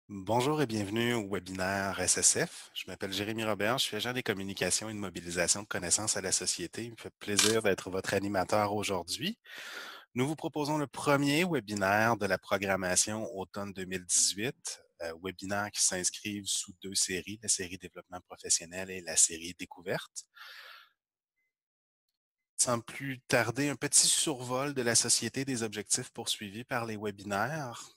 Bonjour et bienvenue au webinaire SSF. Je m'appelle Jérémy Robert, je suis agent des communications et de mobilisation de connaissances à la société. Il me fait plaisir d'être votre animateur aujourd'hui. Nous vous proposons le premier webinaire de la programmation automne 2018, webinaire qui s'inscrivent sous deux séries, la série développement professionnel et la série découverte. Sans plus tarder, un petit survol de la société des objectifs poursuivis par les webinaires.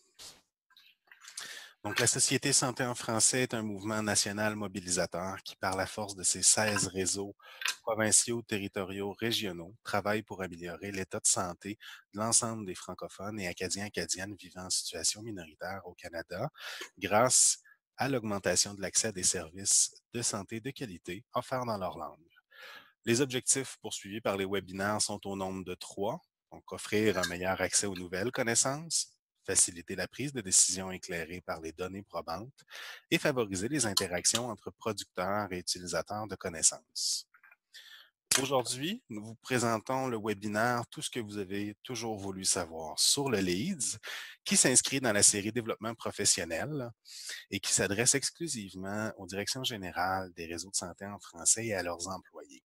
Donc, la Société Santé en français est un mouvement national mobilisateur qui, par la force de ses 16 réseaux provinciaux, territoriaux, régionaux, travaille pour améliorer l'état de santé de l'ensemble des francophones et acadiens-acadiennes vivant en situation minoritaire au Canada grâce à l'augmentation de l'accès à des services de santé de qualité offerts dans leur langue. Les objectifs poursuivis par les webinaires sont au nombre de 3. Donc, offrir un meilleur accès aux nouvelles connaissances, faciliter la prise de décision éclairée par les données probantes et favoriser les interactions entre producteurs et utilisateurs de connaissances. Aujourd'hui, nous vous présentons le webinaire Tout ce que vous avez toujours voulu savoir sur le LEADS, qui s'inscrit dans la série Développement professionnel et qui s'adresse exclusivement aux directions générales des réseaux de santé en français et à leurs employés.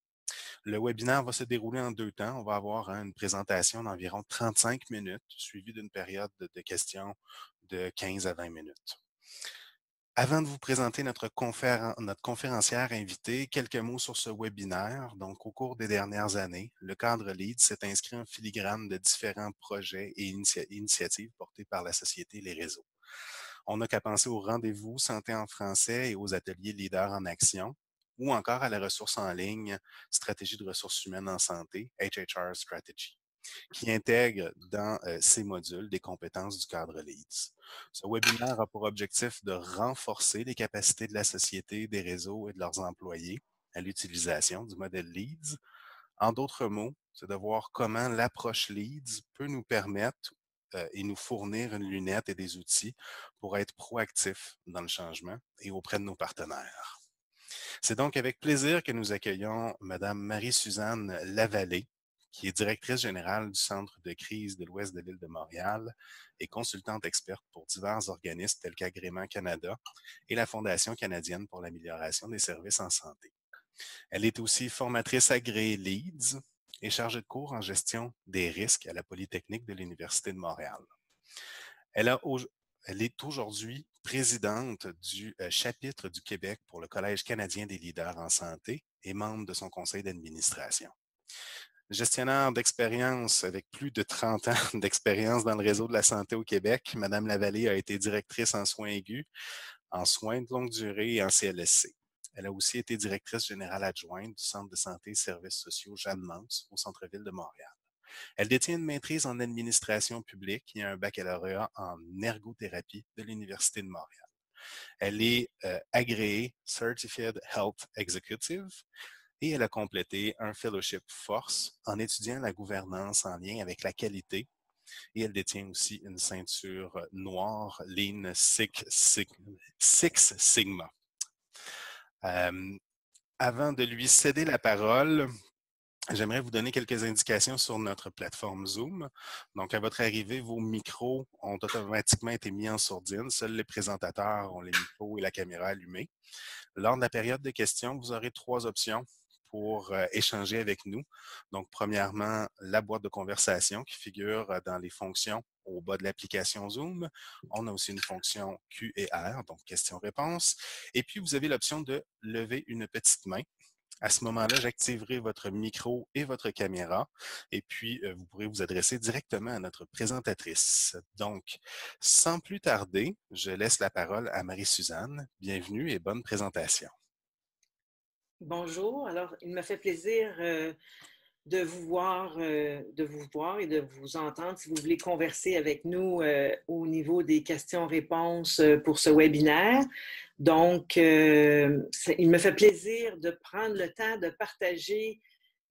Le webinaire va se dérouler en 2 temps. On va avoir une présentation d'environ 35 minutes, suivie d'une période de questions de 15 à 20 minutes. Avant de vous présenter notre conférencière invitée, quelques mots sur ce webinaire. Donc, au cours des dernières années, le cadre LEAD s'est inscrit en filigrane de différents projets et initiatives portés par la société et les réseaux. On n'a qu'à penser au rendez-vous Santé en français et aux ateliers Leaders en action, ou encore à la ressource en ligne Stratégie de ressources humaines en santé, HHR Strategy, qui intègre dans ces modules des compétences du cadre LEADS. Ce webinaire a pour objectif de renforcer les capacités de la société, des réseaux et de leurs employés à l'utilisation du modèle LEADS. En d'autres mots, c'est de voir comment l'approche LEADS peut nous permettre et nous fournir une lunette et des outils pour être proactifs dans le changement et auprès de nos partenaires. C'est donc avec plaisir que nous accueillons Mme Marie-Suzanne Lavallée, qui est directrice générale du Centre de crise de l'Ouest de l'île de Montréal et consultante experte pour divers organismes tels qu'Agrément Canada et la Fondation canadienne pour l'amélioration des services en santé. Elle est aussi formatrice agréée LEADS et chargée de cours en gestion des risques à la Polytechnique de l'Université de Montréal. Elle est aujourd'hui présidente du chapitre du Québec pour le Collège canadien des leaders en santé et membre de son conseil d'administration. Gestionnaire d'expérience avec plus de 30 ans d'expérience dans le réseau de la santé au Québec, Mme Lavallée a été directrice en soins aigus, en soins de longue durée et en CLSC. Elle a aussi été directrice générale adjointe du Centre de santé et services sociaux Jeanne-Mance au centre-ville de Montréal. Elle détient une maîtrise en administration publique et un baccalauréat en ergothérapie de l'Université de Montréal. Elle est agréée Certified Health Executive et elle a complété un fellowship force en étudiant la gouvernance en lien avec la qualité et elle détient aussi une ceinture noire Lean Six Sigma. Avant de lui céder la parole, j'aimerais vous donner quelques indications sur notre plateforme Zoom. Donc, à votre arrivée, vos micros ont automatiquement été mis en sourdine. Seuls les présentateurs ont les micros et la caméra allumés. Lors de la période de questions, vous aurez 3 options pour échanger avec nous. Donc, premièrement, la boîte de conversation qui figure dans les fonctions au bas de l'application Zoom. On a aussi une fonction Q&R, donc questions-réponses. Et puis, vous avez l'option de lever une petite main. À ce moment-là, j'activerai votre micro et votre caméra et puis vous pourrez vous adresser directement à notre présentatrice. Donc, sans plus tarder, je laisse la parole à Marie-Suzanne. Bienvenue et bonne présentation. Bonjour. Alors, il me fait plaisir de vous voir et de vous entendre si vous voulez converser avec nous au niveau des questions-réponses pour ce webinaire. Donc, il me fait plaisir de prendre le temps de partager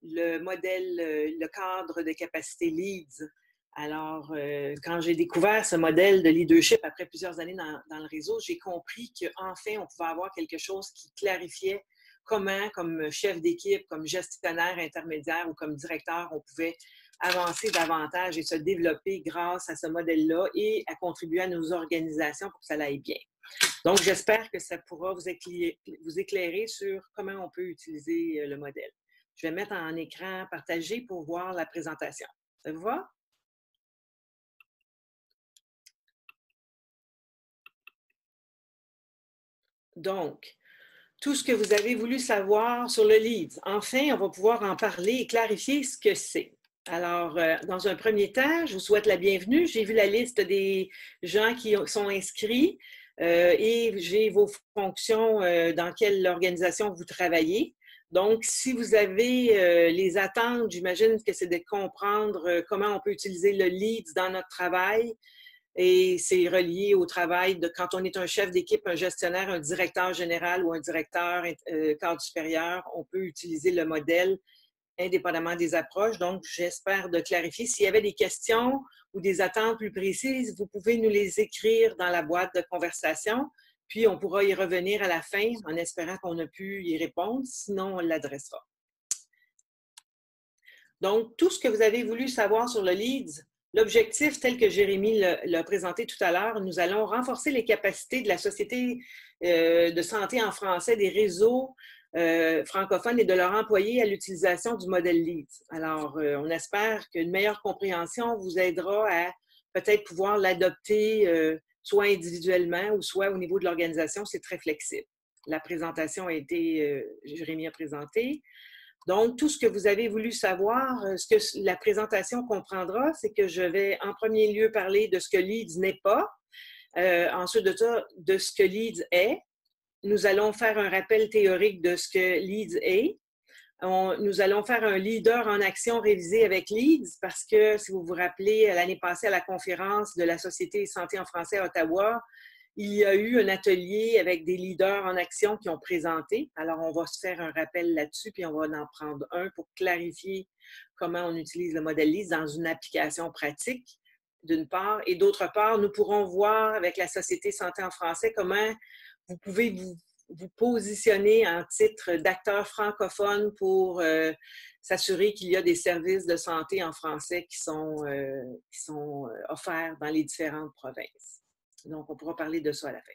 le modèle, le cadre de capacité LEADS. Alors, quand j'ai découvert ce modèle de leadership après plusieurs années dans le réseau, j'ai compris qu'enfin, on pouvait avoir quelque chose qui clarifiait comment, comme chef d'équipe, comme gestionnaire intermédiaire ou comme directeur, on pouvait avancer davantage et se développer grâce à ce modèle-là et à contribuer à nos organisations pour que ça aille bien. Donc, j'espère que ça pourra vous éclairer sur comment on peut utiliser le modèle. Je vais mettre en écran partagé pour voir la présentation. Ça vous va? Donc, tout ce que vous avez voulu savoir sur le LEADS. Enfin, on va pouvoir en parler et clarifier ce que c'est. Alors, dans un premier temps, je vous souhaite la bienvenue. J'ai vu la liste des gens qui sont inscrits et j'ai vos fonctions dans quelle organisation vous travaillez. Donc, si vous avez les attentes, j'imagine que c'est de comprendre comment on peut utiliser le LEADS dans notre travail. Et c'est relié au travail de quand on est un chef d'équipe, un gestionnaire, un directeur général ou un directeur cadre supérieur, on peut utiliser le modèle indépendamment des approches. Donc, j'espère de clarifier. S'il y avait des questions ou des attentes plus précises, vous pouvez nous les écrire dans la boîte de conversation, puis on pourra y revenir à la fin en espérant qu'on a pu y répondre. Sinon, on l'adressera. Donc, tout ce que vous avez voulu savoir sur le LEADS, l'objectif, tel que Jérémy l'a présenté tout à l'heure, nous allons renforcer les capacités de la Société de santé en français, des réseaux francophones et de leurs employés à l'utilisation du modèle LEADS. Alors, on espère qu'une meilleure compréhension vous aidera à peut-être pouvoir l'adopter soit individuellement ou soit au niveau de l'organisation. C'est très flexible. La présentation a été, Jérémy a présenté. Donc, tout ce que vous avez voulu savoir, ce que la présentation comprendra, c'est que je vais en premier lieu parler de ce que LEADS n'est pas, ensuite de ça, de ce que LEADS est. Nous allons faire un rappel théorique de ce que LEADS est. Nous allons faire un leader en action révisé avec LEADS parce que, si vous vous rappelez, l'année passée à la conférence de la Société santé en français à Ottawa, il y a eu un atelier avec des leaders en action qui ont présenté. Alors, on va se faire un rappel là-dessus, puis on va en prendre un pour clarifier comment on utilise le modèle LEADS dans une application pratique, d'une part. Et d'autre part, nous pourrons voir avec la Société santé en français comment vous pouvez vous positionner en titre d'acteur francophone pour s'assurer qu'il y a des services de santé en français qui sont offerts dans les différentes provinces. Donc, on pourra parler de ça à la fin.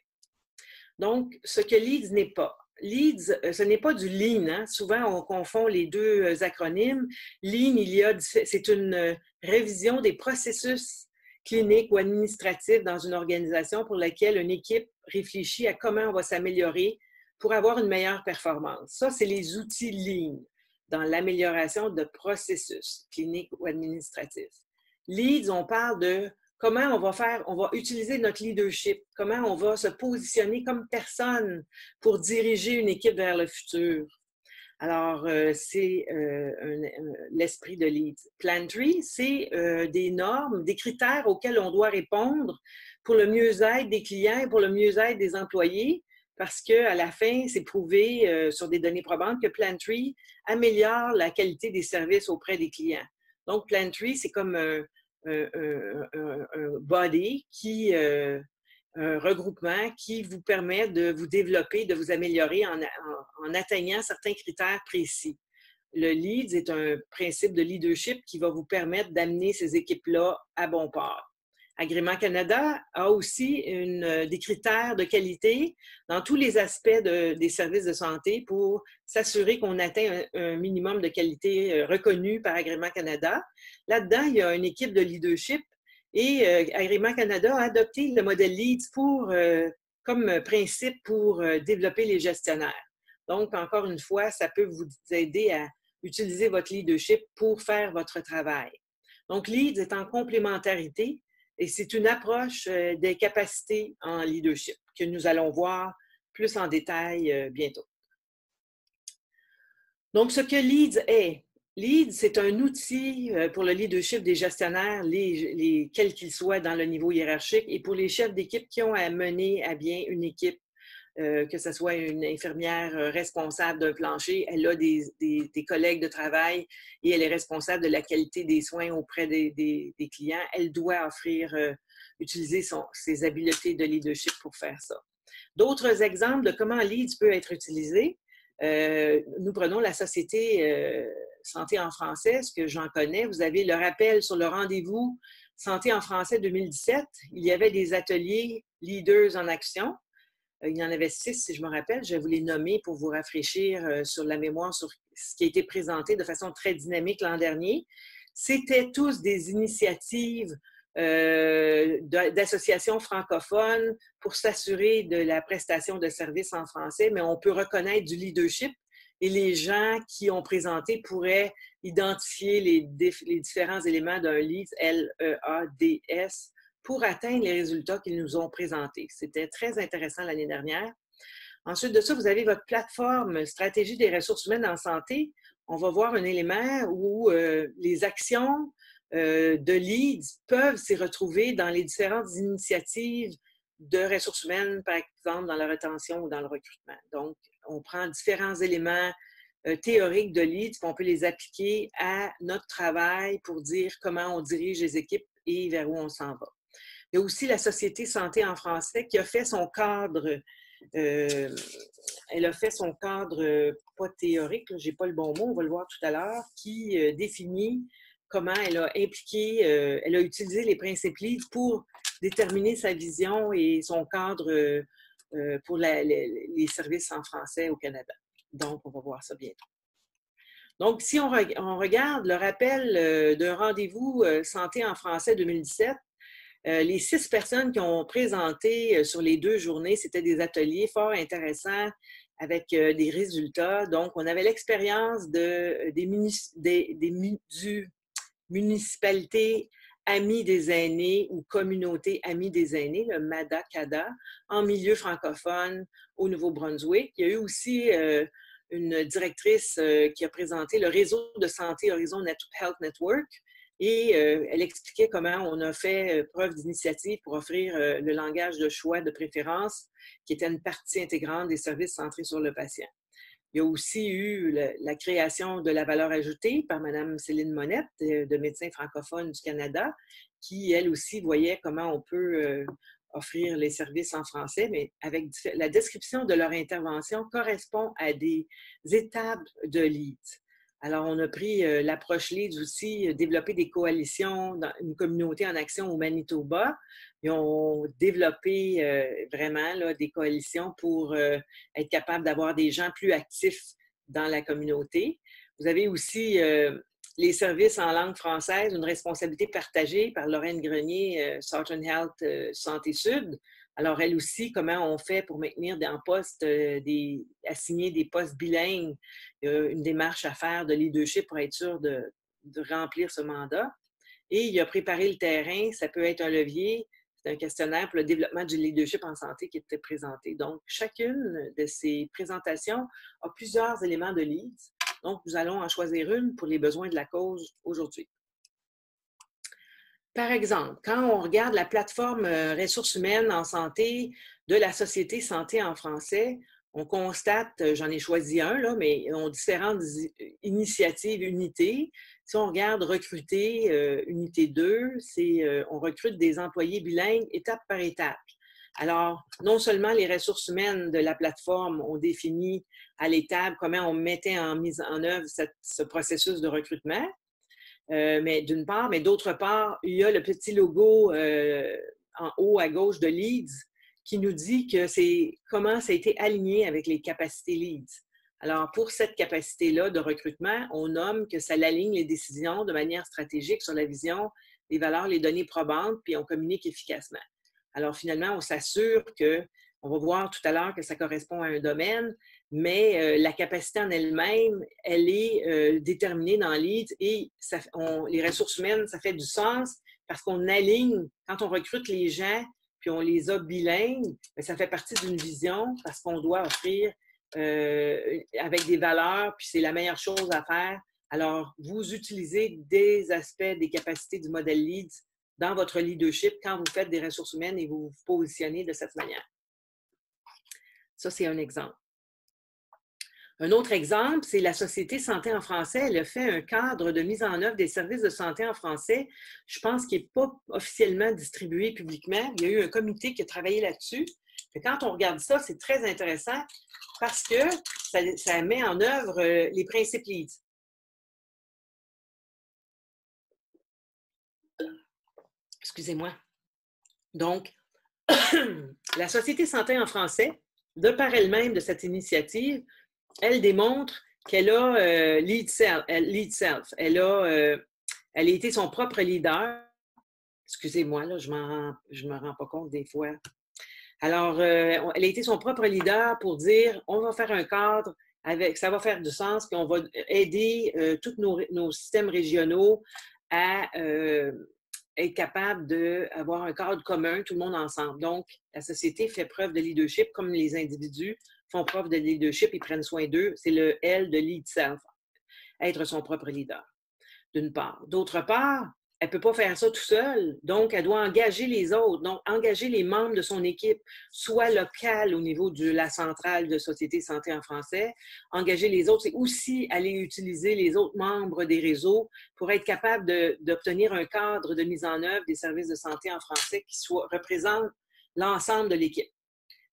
Donc, ce que LEADS n'est pas. LEADS, ce n'est pas du Lean. Hein? Souvent, on confond les deux acronymes. Lean, c'est une révision des processus cliniques ou administratifs dans une organisation pour laquelle une équipe réfléchit à comment on va s'améliorer pour avoir une meilleure performance. Ça, c'est les outils Lean dans l'amélioration de processus cliniques ou administratifs. LEADS, on parle de comment on va utiliser notre leadership, comment on va se positionner comme personne pour diriger une équipe vers le futur. Alors, c'est l'esprit de LEADS. Plantry, c'est des normes, des critères auxquels on doit répondre pour le mieux-être des clients et pour le mieux-être des employés, parce qu'à la fin, c'est prouvé sur des données probantes que Plantry améliore la qualité des services auprès des clients. Donc, Plantry, c'est comme un body, un regroupement qui vous permet de vous développer, de vous améliorer en atteignant certains critères précis. Le LEADS est un principe de leadership qui va vous permettre d'amener ces équipes-là à bon port. Agrément Canada a aussi des critères de qualité dans tous les aspects des services de santé pour s'assurer qu'on atteint un minimum de qualité reconnu par Agrément Canada. Là-dedans, il y a une équipe de leadership et Agrément Canada a adopté le modèle LEADS comme principe pour développer les gestionnaires. Donc, encore une fois, ça peut vous aider à utiliser votre leadership pour faire votre travail. Donc, LEADS est en complémentarité. Et c'est une approche des capacités en leadership que nous allons voir plus en détail bientôt. Donc, ce que LEADS est. LEADS, c'est un outil pour le leadership des gestionnaires, quels qu'ils soient dans le niveau hiérarchique, et pour les chefs d'équipe qui ont à mener à bien une équipe, que ce soit une infirmière responsable d'un plancher, elle a des collègues de travail et elle est responsable de la qualité des soins auprès des clients. Elle doit utiliser ses habiletés de leadership pour faire ça. D'autres exemples de comment LEADS peut être utilisé. Nous prenons la Société Santé en français, ce que j'en connais. Vous avez le rappel sur le rendez-vous Santé en français 2017. Il y avait des ateliers Leaders en action. Il y en avait 6, si je me rappelle. Je vais vous les nommer pour vous rafraîchir sur la mémoire, sur ce qui a été présenté de façon très dynamique l'an dernier. C'était tous des initiatives d'associations francophones pour s'assurer de la prestation de services en français, mais on peut reconnaître du leadership et les gens qui ont présenté pourraient identifier les différents éléments d'un LEADS, L-E-A-D-S, pour atteindre les résultats qu'ils nous ont présentés. C'était très intéressant l'année dernière. Ensuite de ça, vous avez votre plateforme Stratégie des ressources humaines en santé. On va voir un élément où les actions de LEADS peuvent s'y retrouver dans les différentes initiatives de ressources humaines, par exemple dans la rétention ou dans le recrutement. Donc, on prend différents éléments théoriques de LEADS, puis on peut les appliquer à notre travail pour dire comment on dirige les équipes et vers où on s'en va. Il y a aussi la Société Santé en français qui a fait son cadre, elle a fait son cadre, pas théorique, je n'ai pas le bon mot, on va le voir tout à l'heure, qui définit comment elle a impliqué, elle a utilisé les principes LEADS pour déterminer sa vision et son cadre pour les services en français au Canada. Donc, on va voir ça bientôt. Donc, si on regarde le rappel d'un rendez-vous santé en français 2017, les 6 personnes qui ont présenté sur les 2 journées, c'était des ateliers fort intéressants avec des résultats. Donc, on avait l'expérience des municipalités amies des aînés ou communautés amies des aînés, le MADA-CADA, en milieu francophone au Nouveau-Brunswick. Il y a eu aussi une directrice qui a présenté le réseau de santé Horizon Health Network et elle expliquait comment on a fait preuve d'initiative pour offrir le langage de choix de préférence qui était une partie intégrante des services centrés sur le patient. Il y a aussi eu la création de la valeur ajoutée par Mme Céline Monette, de Médecins francophones du Canada, qui, elle aussi, voyait comment on peut offrir les services en français, mais avec la description de leur intervention correspond à des étapes de LEADS. Alors, on a pris l'approche LEADS aussi, développer des coalitions dans une communauté en action au Manitoba. Ils ont développé vraiment là, des coalitions pour être capable d'avoir des gens plus actifs dans la communauté. Vous avez aussi les services en langue française, une responsabilité partagée par Lorraine Grenier, Southern Health Santé Sud. Alors, elle aussi, comment on fait pour maintenir en poste, assigner des postes bilingues, une démarche à faire de leadership pour être sûr de remplir ce mandat. Et il a préparé le terrain, ça peut être un levier, c'est un questionnaire pour le développement du leadership en santé qui était présenté. Donc, chacune de ces présentations a plusieurs éléments de LEADS. Donc, nous allons en choisir une pour les besoins de la cause aujourd'hui. Par exemple, quand on regarde la plateforme ressources humaines en santé de la Société Santé en français, on constate, j'en ai choisi un, là, mais ils ont différentes initiatives, unités. Si on regarde recruter, unité 2, on recrute des employés bilingues étape par étape. Alors, non seulement les ressources humaines de la plateforme ont défini à l'étape comment on mettait en œuvre ce processus de recrutement, mais d'une part, mais d'autre part, il y a le petit logo en haut à gauche de LEADS qui nous dit que c'est comment ça a été aligné avec les capacités LEADS. Alors, pour cette capacité-là de recrutement, on nomme que ça aligne les décisions de manière stratégique sur la vision, les valeurs, les données probantes, puis on communique efficacement. Alors, finalement, on s'assure que, on va voir tout à l'heure que ça correspond à un domaine, mais la capacité en elle-même, elle est déterminée dans LEADS et les ressources humaines, ça fait du sens parce qu'on aligne, quand on recrute les gens, puis on les a bilingues, ça fait partie d'une vision parce qu'on doit offrir avec des valeurs, puis c'est la meilleure chose à faire. Alors, vous utilisez des aspects, des capacités du modèle LEADS dans votre leadership quand vous faites des ressources humaines et vous vous positionnez de cette manière. Ça, c'est un exemple. Un autre exemple, c'est la Société Santé en français. Elle a fait un cadre de mise en œuvre des services de santé en français. Je pense qu'il n'est pas officiellement distribué publiquement. Il y a eu un comité qui a travaillé là-dessus. Quand on regarde ça, c'est très intéressant parce que ça met en œuvre les principes LEADS. Excusez-moi. Donc, la Société Santé en français de par elle-même de cette initiative, elle démontre qu'elle a lead self. Elle a été son propre leader. Excusez-moi, là, je me rends pas compte des fois. Alors, elle a été son propre leader pour dire, on va faire un cadre, ça va faire du sens, puis on va aider tous nos systèmes régionaux à être capable d'avoir un cadre commun, tout le monde ensemble. Donc, la société fait preuve de leadership comme les individus font preuve de leadership, ils prennent soin d'eux. C'est le L de lead self, être son propre leader, d'une part. D'autre part, elle ne peut pas faire ça tout seul. Donc, elle doit engager les autres, donc engager les membres de son équipe, soit locale au niveau de la centrale de Société Santé en français. Engager les autres, c'est aussi aller utiliser les autres membres des réseaux pour être capable d'obtenir un cadre de mise en œuvre des services de santé en français qui représente l'ensemble de l'équipe.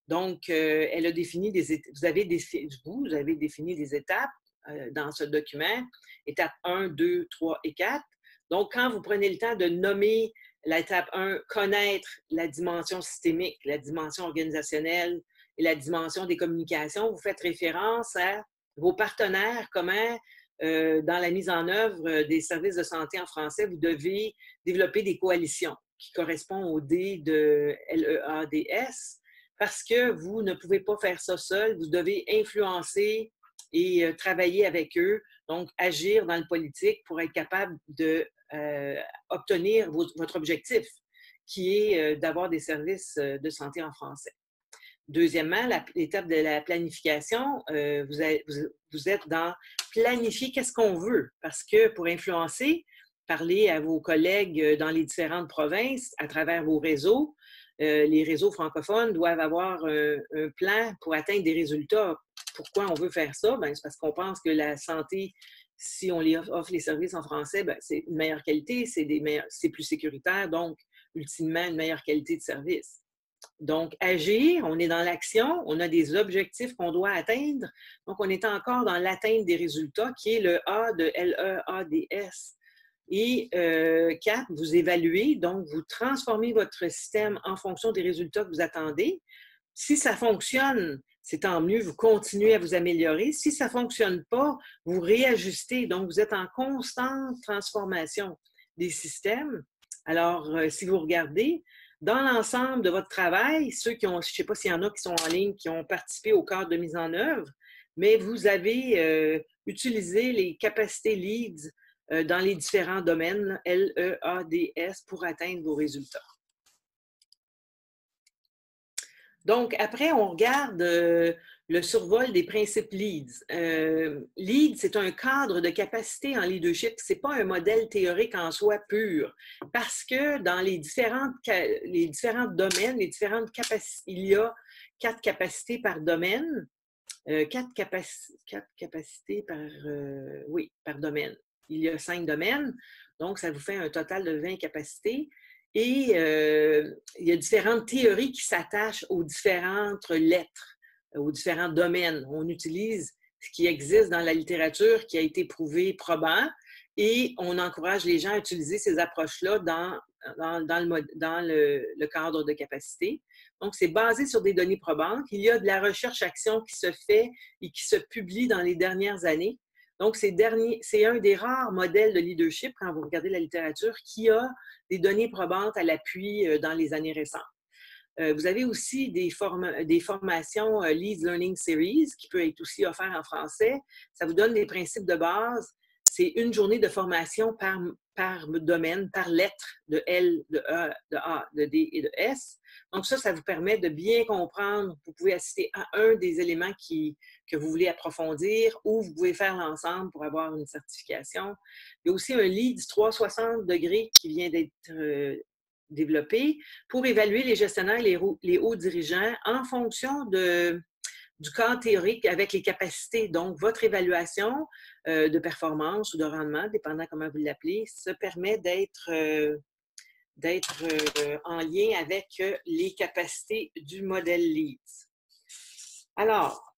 Donc, elle a défini vous avez défini des étapes dans ce document, étape 1, 2, 3 et 4. Donc, quand vous prenez le temps de nommer l'étape 1, connaître la dimension systémique, la dimension organisationnelle et la dimension des communications, vous faites référence à vos partenaires, comment, dans la mise en œuvre des services de santé en français, vous devez développer des coalitions qui correspondent au D de LEADS, parce que vous ne pouvez pas faire ça seul, vous devez influencer et travailler avec eux, donc agir dans le politique pour être capable d'obtenir votre objectif, qui est d'avoir des services de santé en français. Deuxièmement, l'étape de la planification, vous êtes dans planifier qu'est-ce qu'on veut, parce que pour influencer, parler à vos collègues dans les différentes provinces à travers vos réseaux, les réseaux francophones doivent avoir un plan pour atteindre des résultats. Pourquoi on veut faire ça? C'est parce qu'on pense que la santé, si on offre les services en français, c'est une meilleure qualité, c'est plus sécuritaire, donc ultimement une meilleure qualité de service. Donc, agir, on est dans l'action, on a des objectifs qu'on doit atteindre, donc on est encore dans l'atteinte des résultats, qui est le A de LEADS. Et 4, vous évaluez, donc vous transformez votre système en fonction des résultats que vous attendez. Si ça fonctionne, c'est tant mieux, vous continuez à vous améliorer. Si ça ne fonctionne pas, vous réajustez. Donc, vous êtes en constante transformation des systèmes. Alors, si vous regardez, dans l'ensemble de votre travail, ceux qui ont, je ne sais pas s'il y en a qui sont en ligne, qui ont participé au cadre de mise en œuvre, mais vous avez utilisé les capacités LEADS dans les différents domaines, LEADS, pour atteindre vos résultats. Donc, après, on regarde le survol des principes LEADS. LEADS, c'est un cadre de capacité en leadership. Ce n'est pas un modèle théorique en soi pur, parce que dans les différents domaines, les différentes capacités, il y a 4 capacités par domaine, 4 capacités par domaine. Il y a 5 domaines, donc ça vous fait un total de 20 capacités. Et il y a différentes théories qui s'attachent aux différentes lettres, aux différents domaines. On utilise ce qui existe dans la littérature, qui a été prouvé probant, et on encourage les gens à utiliser ces approches-là dans le cadre de capacité. Donc, c'est basé sur des données probantes. Il y a de la recherche-action qui se fait et qui se publie dans les dernières années. Donc, c'est un des rares modèles de leadership, quand vous regardez la littérature, qui a des données probantes à l'appui dans les années récentes. Vous avez aussi des formations Leads Learning Series, qui peut être aussi offert en français. Ça vous donne des principes de base. C'est une journée de formation par domaine, par lettre, de L, de E, de A, de D et de S. Donc ça vous permet de bien comprendre. Vous pouvez assister à un des éléments que vous voulez approfondir, ou vous pouvez faire l'ensemble pour avoir une certification. Il y a aussi un Leads 360 degrés qui vient d'être développé pour évaluer les gestionnaires et les hauts dirigeants en fonction du cadre théorique avec les capacités. Donc, votre évaluation de performance ou de rendement, dépendant comment vous l'appelez, se permet d'être en lien avec les capacités du modèle LEADS. Alors,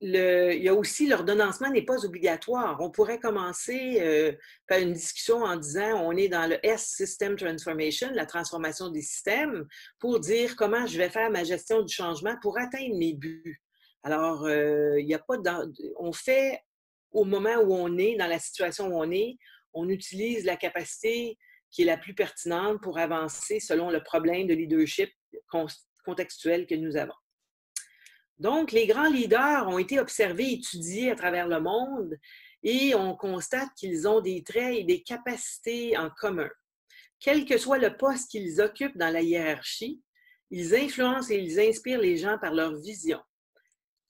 il y a aussi l'ordonnancement n'est pas obligatoire. On pourrait commencer par une discussion en disant on est dans le S, System Transformation, la transformation des systèmes, pour dire comment je vais faire ma gestion du changement pour atteindre mes buts. Alors, il n'y a pas on fait au moment où on est, dans la situation où on utilise la capacité qui est la plus pertinente pour avancer selon le problème de leadership contextuel que nous avons. Donc, les grands leaders ont été observés, étudiés à travers le monde et on constate qu'ils ont des traits et des capacités en commun. Quel que soit le poste qu'ils occupent dans la hiérarchie, ils influencent et ils inspirent les gens par leur vision.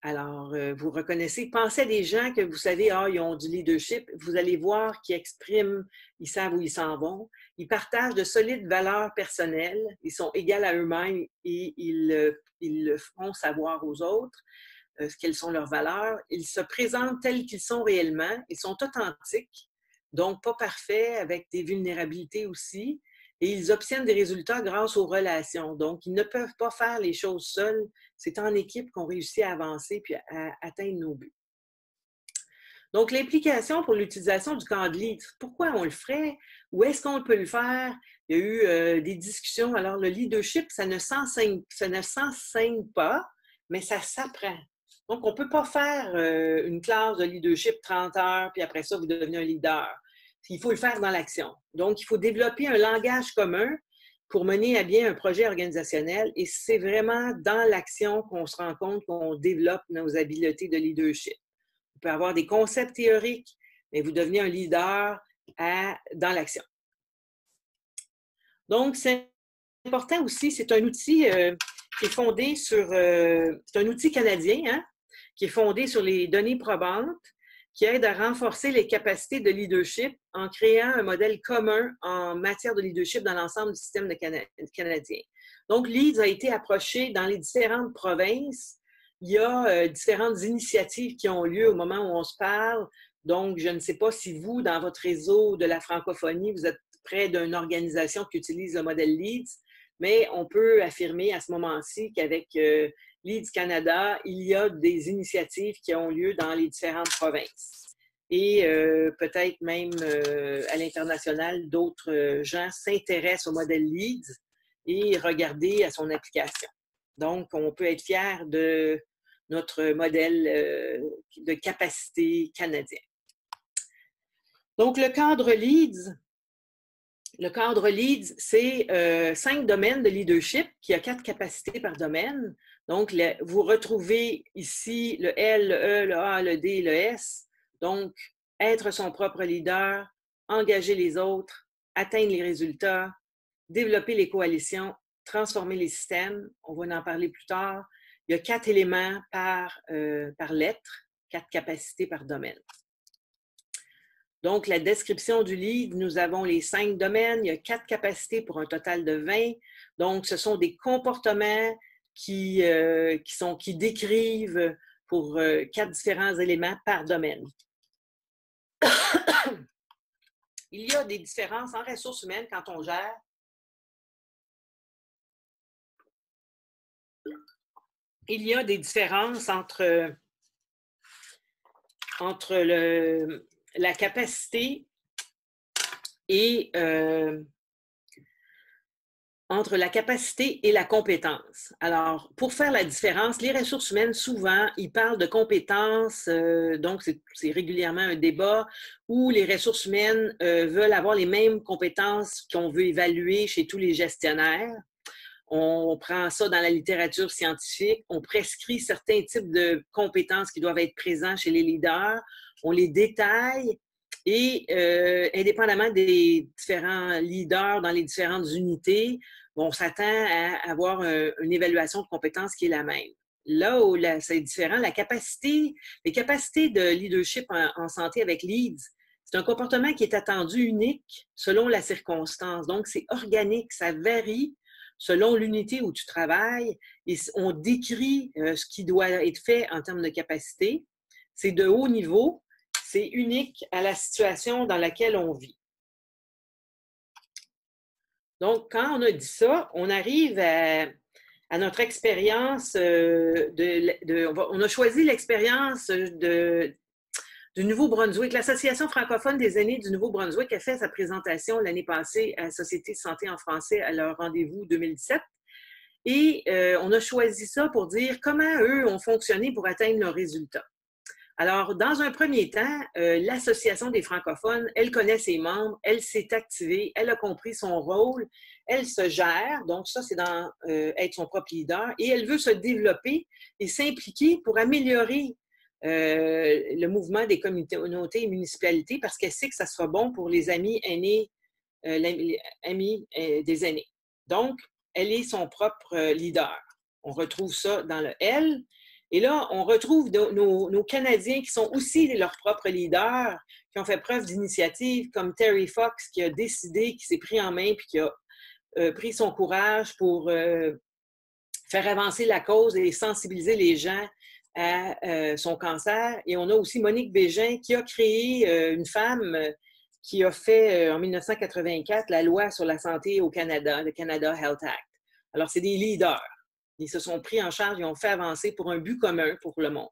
Alors, vous reconnaissez, pensez à des gens que vous savez, ils ont du leadership, vous allez voir qu'ils expriment, ils savent où ils s'en vont, ils partagent de solides valeurs personnelles, ils sont égaux à eux-mêmes et ils le font savoir aux autres, quelles sont leurs valeurs. Ils se présentent tels qu'ils sont réellement, ils sont authentiques, donc pas parfaits, avec des vulnérabilités aussi, et ils obtiennent des résultats grâce aux relations. Donc, ils ne peuvent pas faire les choses seuls. C'est en équipe qu'on réussit à avancer puis à atteindre nos buts. Donc, l'implication pour l'utilisation du camp de lead, pourquoi on le ferait? Où est-ce qu'on peut le faire? Il y a eu des discussions. Alors, le leadership, ça ne s'enseigne pas, mais ça s'apprend. Donc, on ne peut pas faire une classe de leadership 30 heures, puis après ça, vous devenez un leader. Il faut le faire dans l'action. Donc, il faut développer un langage commun pour mener à bien un projet organisationnel. Et c'est vraiment dans l'action qu'on se rend compte qu'on développe nos habiletés de leadership. Vous pouvez avoir des concepts théoriques, mais vous devenez un leader dans l'action. Donc, c'est important aussi, c'est un outil qui est fondé sur... c'est un outil canadien, hein, qui est fondé sur les données probantes, qui aide à renforcer les capacités de leadership en créant un modèle commun en matière de leadership dans l'ensemble du système canadien. Donc, LEADS a été approché dans les différentes provinces. Il y a différentes initiatives qui ont lieu au moment où on se parle. Donc, je ne sais pas si vous, dans votre réseau de la francophonie, vous êtes près d'une organisation qui utilise le modèle LEADS, mais on peut affirmer à ce moment-ci qu'avec LEADS Canada, il y a des initiatives qui ont lieu dans les différentes provinces. Et peut-être même à l'international, d'autres gens s'intéressent au modèle LEADS et regardent à son application. Donc, on peut être fier de notre modèle de capacité canadien. Donc, le cadre LEADS, c'est 5 domaines de leadership qui a 4 capacités par domaine. Donc, vous retrouvez ici le L, le E, le A, le D, le S. Donc, être son propre leader, engager les autres, atteindre les résultats, développer les coalitions, transformer les systèmes. On va en parler plus tard. Il y a 4 éléments par lettre, 4 capacités par domaine. Donc, la description du lead, nous avons les 5 domaines. Il y a 4 capacités pour un total de 20. Donc, ce sont des comportements qui décrivent pour 4 différents éléments par domaine. Il y a des différences en ressources humaines quand on gère. Il y a des différences entre la capacité et entre la capacité et la compétence. Alors, pour faire la différence, les ressources humaines, souvent, ils parlent de compétences, donc c'est régulièrement un débat où les ressources humaines veulent avoir les mêmes compétences qu'on veut évaluer chez tous les gestionnaires. On prend ça dans la littérature scientifique, on prescrit certains types de compétences qui doivent être présents chez les leaders, on les détaille et indépendamment des différents leaders dans les différentes unités, on s'attend à avoir une évaluation de compétences qui est la même. Là où c'est différent, les capacités de leadership en santé avec LEADS, c'est un comportement qui est attendu unique selon la circonstance. Donc, c'est organique, ça varie selon l'unité où tu travailles, et on décrit ce qui doit être fait en termes de capacité. C'est de haut niveau, c'est unique à la situation dans laquelle on vit. Donc, quand on a dit ça, on arrive à à notre expérience on a choisi l'expérience du Nouveau-Brunswick. L'Association francophone des aînés du Nouveau-Brunswick a fait sa présentation l'année passée à la Société de santé en français à leur rendez-vous 2017. Et on a choisi ça pour dire comment eux ont fonctionné pour atteindre leurs résultats. Alors, dans un premier temps, l'Association des francophones, elle connaît ses membres, elle s'est activée, elle a compris son rôle, elle se gère, donc ça, c'est dans être son propre leader, et elle veut se développer et s'impliquer pour améliorer le mouvement des communautés et municipalités parce qu'elle sait que ça sera bon pour les amis aînés, amis des aînés. Donc, elle est son propre leader. On retrouve ça dans le L. Et là, on retrouve nos Canadiens qui sont aussi leurs propres leaders, qui ont fait preuve d'initiative, comme Terry Fox, qui a décidé, qui s'est pris en main, puis qui a pris son courage pour faire avancer la cause et sensibiliser les gens à son cancer. Et on a aussi Monique Bégin, qui a créé une femme qui a fait en 1984 la loi sur la santé au Canada, le Canada Health Act. Alors, c'est des leaders. Ils se sont pris en charge, ils ont fait avancer pour un but commun pour le monde.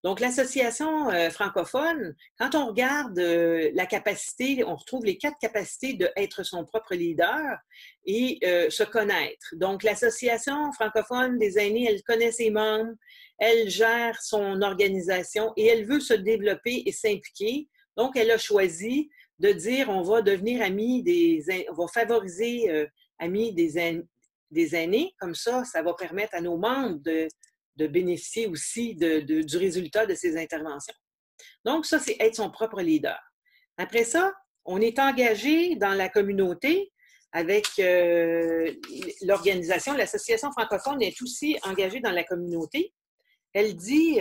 Donc, l'association francophone, quand on regarde la capacité, on retrouve les 4 capacités d'être son propre leader et se connaître. Donc, l'association francophone des aînés, elle connaît ses membres, elle gère son organisation et elle veut se développer et s'impliquer. Donc, elle a choisi de dire on va devenir amis on va favoriser amis des aînés. Comme ça, ça va permettre à nos membres de bénéficier aussi du résultat de ces interventions. Donc, ça, c'est être son propre leader. Après ça, on est engagé dans la communauté avec l'organisation. L'Association francophone est aussi engagée dans la communauté. Elle dit,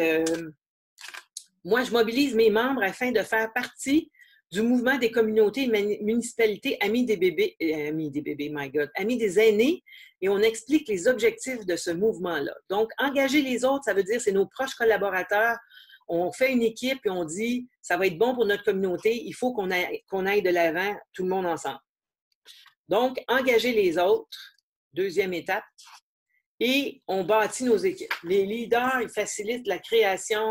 moi, je mobilise mes membres afin de faire partie du mouvement des communautés et municipalités amis des bébés, amis des aînés, et on explique les objectifs de ce mouvement-là. Donc, engager les autres, ça veut dire c'est nos proches collaborateurs. On fait une équipe et on dit, ça va être bon pour notre communauté, il faut qu'on aille de l'avant, tout le monde ensemble. Donc, engager les autres, deuxième étape, et on bâtit nos équipes. Les leaders, ils facilitent la création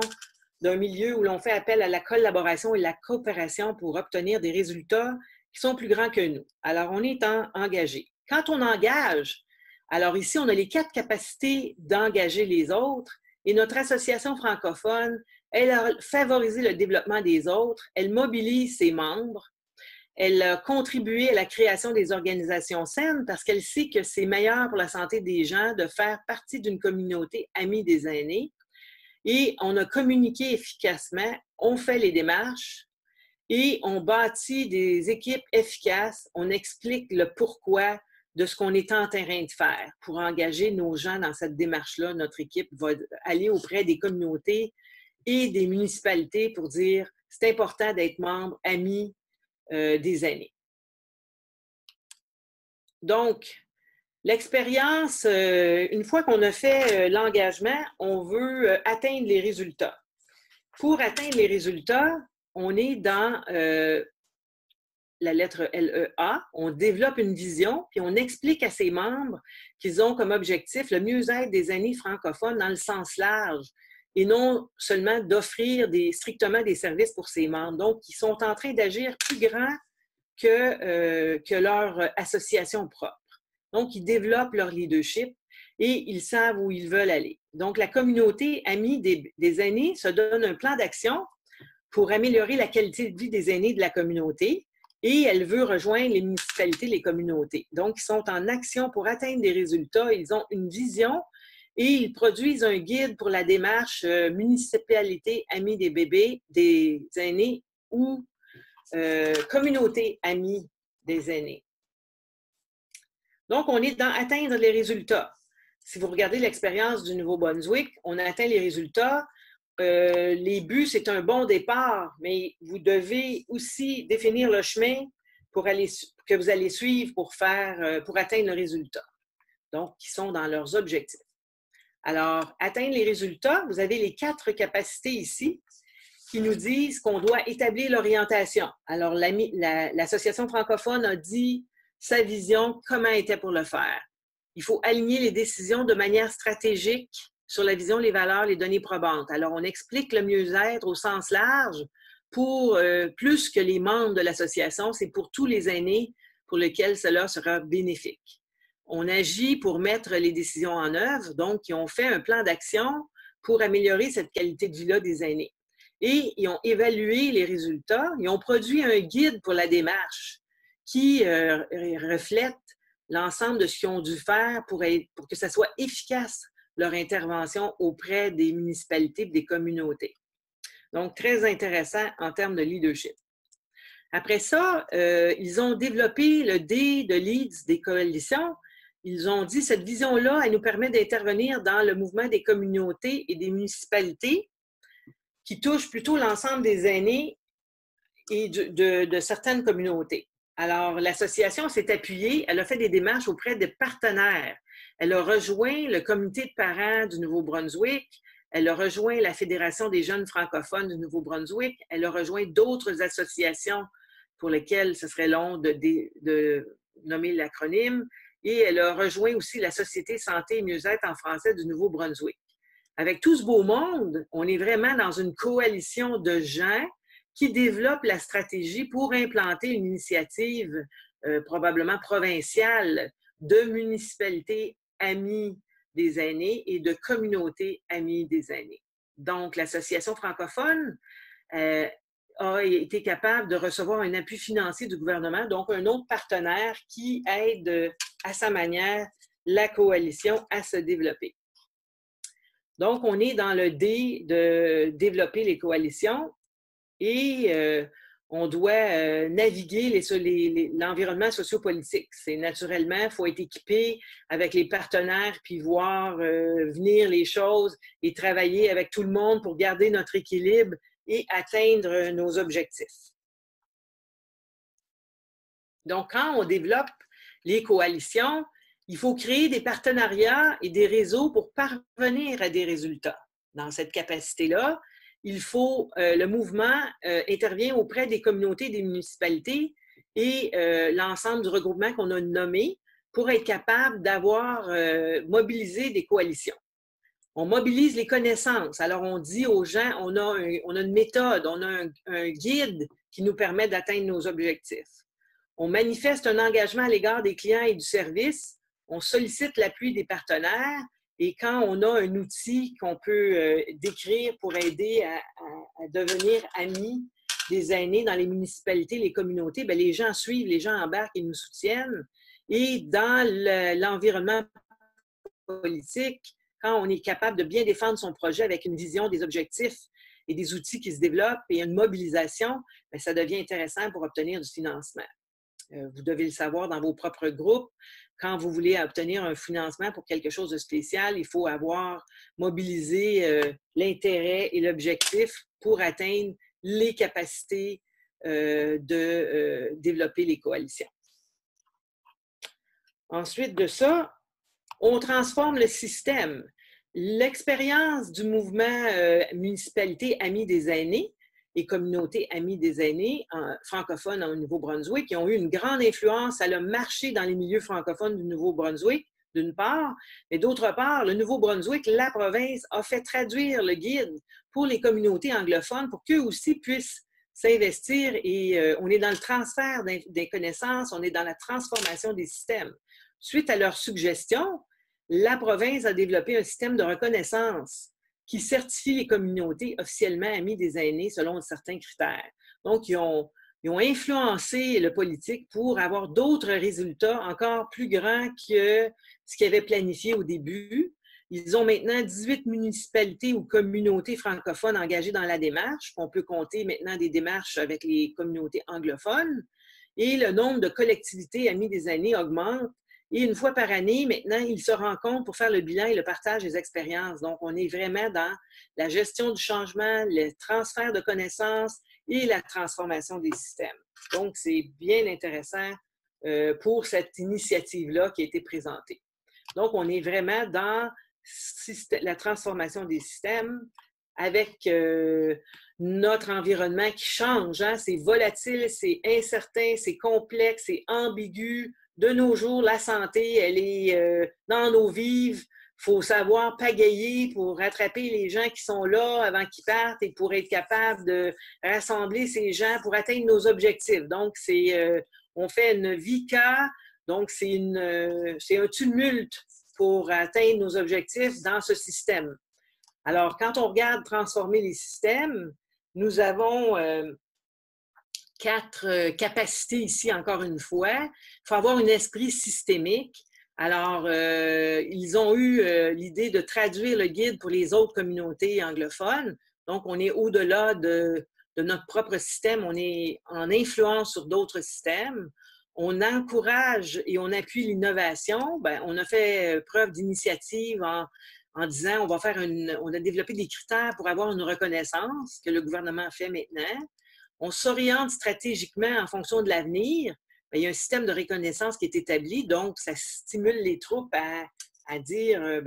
d'un milieu où l'on fait appel à la collaboration et la coopération pour obtenir des résultats qui sont plus grands que nous. Alors, on est engagé. Quand on engage, alors ici, on a les 4 capacités d'engager les autres et notre association francophone, elle a favorisé le développement des autres, elle mobilise ses membres, elle a contribué à la création des organisations saines parce qu'elle sait que c'est meilleur pour la santé des gens de faire partie d'une communauté amie des aînés. Et on a communiqué efficacement, on fait les démarches et on bâtit des équipes efficaces. On explique le pourquoi de ce qu'on est en train de faire pour engager nos gens dans cette démarche-là. Notre équipe va aller auprès des communautés et des municipalités pour dire c'est important d'être membre, ami des aînés. Donc, l'expérience, une fois qu'on a fait l'engagement, on veut atteindre les résultats. Pour atteindre les résultats, on est dans la lettre LEA. On développe une vision, puis on explique à ses membres qu'ils ont comme objectif le mieux-être des aînés francophones dans le sens large et non seulement d'offrir strictement des services pour ses membres. Donc, ils sont en train d'agir plus grand que leur association propre. Donc, ils développent leur leadership et ils savent où ils veulent aller. Donc, la communauté amie des aînés se donne un plan d'action pour améliorer la qualité de vie des aînés de la communauté et elle veut rejoindre les municipalités, les communautés. Donc, ils sont en action pour atteindre des résultats. Ils ont une vision et ils produisent un guide pour la démarche municipalité amie des bébés, des aînés ou communauté amie des aînés. Donc, on est dans atteindre les résultats. Si vous regardez l'expérience du Nouveau-Brunswick, on atteint les résultats. Les buts, c'est un bon départ, mais vous devez aussi définir le chemin que vous allez suivre pour atteindre le résultat. Donc, qui sont dans leurs objectifs. Alors, atteindre les résultats, vous avez les 4 capacités ici qui nous disent qu'on doit établir l'orientation. Alors, l'Association francophone a dit sa vision, comment elle était pour le faire. il faut aligner les décisions de manière stratégique sur la vision, les valeurs, les données probantes. Alors, on explique le mieux-être au sens large pour plus que les membres de l'association, c'est pour tous les aînés pour lesquels cela sera bénéfique. On agit pour mettre les décisions en œuvre, donc ils ont fait un plan d'action pour améliorer cette qualité de vie-là des aînés. Et ils ont évalué les résultats, ils ont produit un guide pour la démarche qui reflète l'ensemble de ce qu'ils ont dû faire pour que ça soit efficace, leur intervention auprès des municipalités et des communautés. Donc, très intéressant en termes de leadership. Après ça, ils ont développé le D de Leads des coalitions. Ils ont dit, cette vision-là, elle nous permet d'intervenir dans le mouvement des communautés et des municipalités qui touchent plutôt l'ensemble des aînés et de certaines communautés. Alors, l'association s'est appuyée, elle a fait des démarches auprès des partenaires. Elle a rejoint le comité de parents du Nouveau-Brunswick, elle a rejoint la Fédération des jeunes francophones du Nouveau-Brunswick, elle a rejoint d'autres associations pour lesquelles ce serait long de nommer l'acronyme, et elle a rejoint aussi la Société Santé et Mieux-être en français du Nouveau-Brunswick. Avec tout ce beau monde, on est vraiment dans une coalition de gens qui développent la stratégie pour implanter une initiative probablement provinciale de municipalités amies des aînés et de communautés amies des aînés. Donc, l'Association francophone a été capable de recevoir un appui financier du gouvernement, donc un autre partenaire qui aide à sa manière la coalition à se développer. Donc, on est dans le D de développer les coalitions et on doit naviguer l'environnement sociopolitique. C'est naturellement, il faut être équipé avec les partenaires puis voir venir les choses et travailler avec tout le monde pour garder notre équilibre et atteindre nos objectifs. Donc, quand on développe les coalitions, il faut créer des partenariats et des réseaux pour parvenir à des résultats. Dans cette capacité-là, le mouvement intervient auprès des communautés, des municipalités et l'ensemble du regroupement qu'on a nommé pour être capable d'avoir mobilisé des coalitions. On mobilise les connaissances. Alors, on dit aux gens, on a une méthode, on a un guide qui nous permet d'atteindre nos objectifs. On manifeste un engagement à l'égard des clients et du service. On sollicite l'appui des partenaires. Et quand on a un outil qu'on peut décrire pour aider à devenir amis des aînés dans les municipalités, les communautés, bien, les gens suivent, les gens embarquent et nous soutiennent. Et dans l'environnement politique, quand on est capable de bien défendre son projet avec une vision, des objectifs et des outils qui se développent et une mobilisation, bien, ça devient intéressant pour obtenir du financement. Vous devez le savoir dans vos propres groupes. Quand vous voulez obtenir un financement pour quelque chose de spécial, il faut avoir mobilisé l'intérêt et l'objectif pour atteindre les capacités de développer les coalitions. Ensuite de ça, on transforme le système. L'expérience du mouvement municipalité Amis des aînés et communautés amies des aînés francophones au Nouveau-Brunswick qui ont eu une grande influence. Ça a marché dans les milieux francophones du Nouveau-Brunswick, d'une part, mais d'autre part, le Nouveau-Brunswick, la province, a fait traduire le guide pour les communautés anglophones pour qu'eux aussi puissent s'investir et on est dans le transfert des connaissances, on est dans la transformation des systèmes. Suite à leurs suggestions, la province a développé un système de reconnaissance qui certifie les communautés officiellement amies des aînés selon certains critères. Donc, ils ont influencé le politique pour avoir d'autres résultats encore plus grands que ce qu'ils avaient planifié au début. Ils ont maintenant 18 municipalités ou communautés francophones engagées dans la démarche. On peut compter maintenant des démarches avec les communautés anglophones. Et le nombre de collectivités amies des aînés augmente. Et une fois par année, maintenant, ils se rencontrent pour faire le bilan et le partage des expériences. Donc, on est vraiment dans la gestion du changement, le transfert de connaissances et la transformation des systèmes. Donc, c'est bien intéressant pour cette initiative-là qui a été présentée. Donc, on est vraiment dans la transformation des systèmes avec notre environnement qui change. Hein? C'est volatile, c'est incertain, c'est complexe, c'est ambigu. de nos jours, la santé, elle est dans nos vives. Il faut savoir pagayer pour rattraper les gens qui sont là avant qu'ils partent et pour être capable de rassembler ces gens pour atteindre nos objectifs. Donc, on fait une VICA, donc c'est un tumulte pour atteindre nos objectifs dans ce système. Alors, quand on regarde transformer les systèmes, nous avons 4 capacités ici, encore une fois. Il faut avoir un esprit systémique. Alors, ils ont eu l'idée de traduire le guide pour les autres communautés anglophones. Donc, on est au-delà de notre propre système, on est en influence sur d'autres systèmes. On encourage et on appuie l'innovation. Bien, on a fait preuve d'initiative en disant on a développé des critères pour avoir une reconnaissance que le gouvernement fait maintenant. On s'oriente stratégiquement en fonction de l'avenir. Il y a un système de reconnaissance qui est établi, donc ça stimule les troupes à dire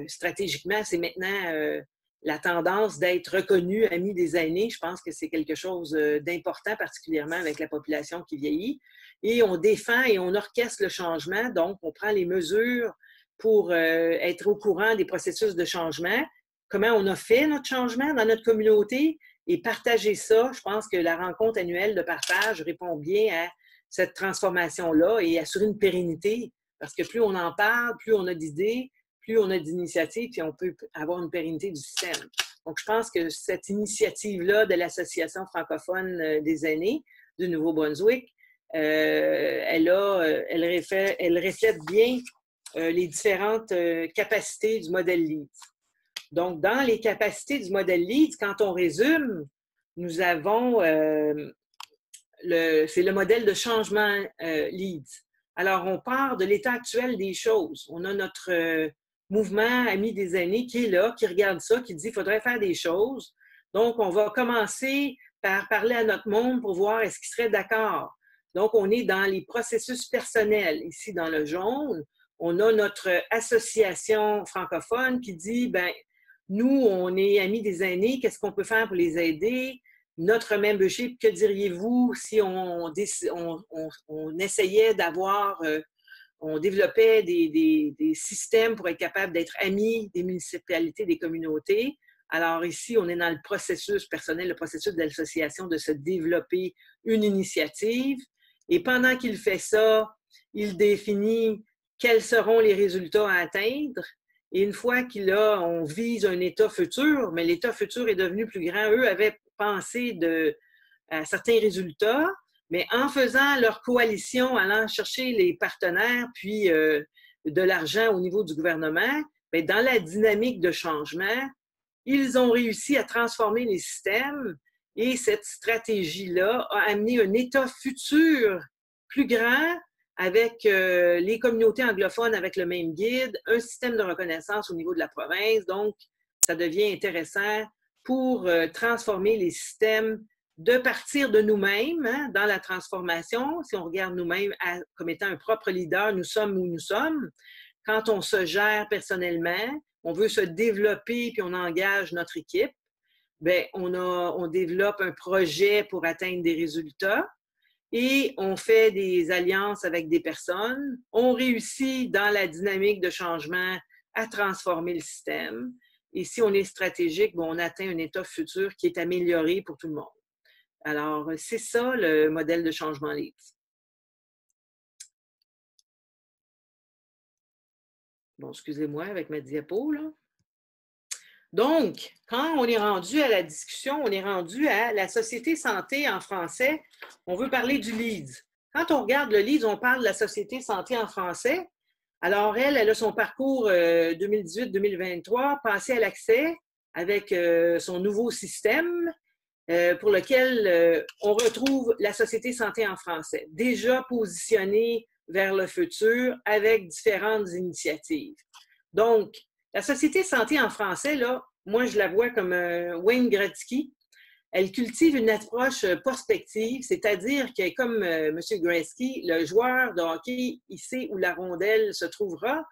stratégiquement, c'est maintenant la tendance d'être reconnu ami des aînés. Je pense que c'est quelque chose d'important, particulièrement avec la population qui vieillit. Et on défend et on orchestre le changement, donc on prend les mesures pour être au courant des processus de changement, comment on a fait notre changement dans notre communauté et partager ça. Je pense que la rencontre annuelle de partage répond bien à cette transformation-là et assurer une pérennité, parce que plus on en parle, plus on a d'idées, plus on a d'initiatives, puis on peut avoir une pérennité du système. Donc, je pense que cette initiative-là de l'Association francophone des aînés du Nouveau-Brunswick, elle reflète bien les différentes capacités du modèle LEADS. Donc, dans les capacités du modèle LEADS, quand on résume, nous avons, c'est le modèle de changement LEADS. Alors, on part de l'état actuel des choses. On a notre mouvement Amis des aînés qui est là, qui regarde ça, qui dit qu'il faudrait faire des choses. Donc, on va commencer par parler à notre monde pour voir est-ce qu'il serait d'accord. Donc, on est dans les processus personnels. Ici, dans le jaune, on a notre association francophone qui dit, ben nous, on est Amis des aînés, qu'est-ce qu'on peut faire pour les aider? Notre membership, que diriez-vous si on essayait d'avoir, on développait des systèmes pour être capable d'être amis des municipalités, des communautés? Alors ici, on est dans le processus personnel, le processus d'association, de se développer une initiative. Et pendant qu'il fait ça, il définit quels seront les résultats à atteindre. Et une fois on vise un État futur, mais l'État futur est devenu plus grand. Eux avaient pensé à certains résultats, mais en faisant leur coalition, allant chercher les partenaires, puis de l'argent au niveau du gouvernement, bien, dans la dynamique de changement, ils ont réussi à transformer les systèmes et cette stratégie-là a amené un État futur plus grand avec les communautés anglophones avec le même guide, un système de reconnaissance au niveau de la province. Donc, ça devient intéressant pour transformer les systèmes de partir de nous-mêmes dans la transformation. Si on regarde nous-mêmes comme étant un propre leader, nous sommes où nous sommes. Quand on se gère personnellement, on veut se développer puis on engage notre équipe, bien, on développe un projet pour atteindre des résultats. Et on fait des alliances avec des personnes. On réussit dans la dynamique de changement à transformer le système. Et si on est stratégique, on atteint un état futur qui est amélioré pour tout le monde. Alors, c'est ça le modèle de changement LEADS. Bon, excusez-moi avec ma diapo, là. Donc, quand on est rendu à la discussion, on est rendu à la Société Santé en français, on veut parler du LEADS. Quand on regarde le LEADS, on parle de la Société Santé en français. Alors, elle a son parcours 2018-2023, passé à l'accès avec son nouveau système pour lequel on retrouve la Société Santé en français, déjà positionnée vers le futur avec différentes initiatives. Donc, la Société Santé en français, là, moi, je la vois comme Wayne Gretzky. Elle cultive une approche prospective, c'est-à-dire que, comme M. Gretzky, le joueur de hockey, il sait où la rondelle se trouvera.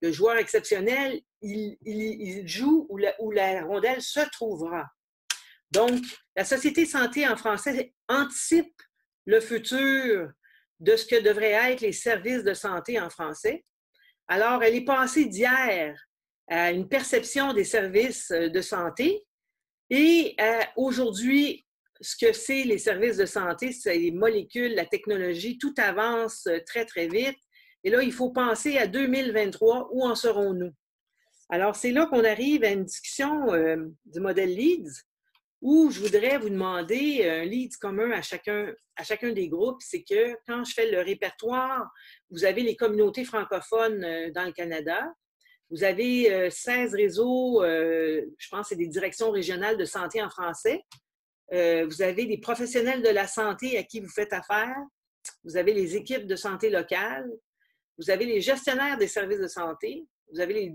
Le joueur exceptionnel, il joue où la rondelle se trouvera. Donc, la Société Santé en français anticipe le futur de ce que devraient être les services de santé en français. Alors, elle est passée d'hier à une perception des services de santé et aujourd'hui, ce que c'est les services de santé, c'est les molécules, la technologie, tout avance très, très vite. Et là, il faut penser à 2023, où en serons-nous? Alors, c'est là qu'on arrive à une discussion du modèle LEADS, où je voudrais vous demander un leads commun à chacun des groupes, c'est que quand je fais le répertoire, vous avez les communautés francophones dans le Canada, vous avez 16 réseaux, je pense que c'est des directions régionales de santé en français, vous avez des professionnels de la santé à qui vous faites affaire, vous avez les équipes de santé locales, vous avez les gestionnaires des services de santé, vous avez les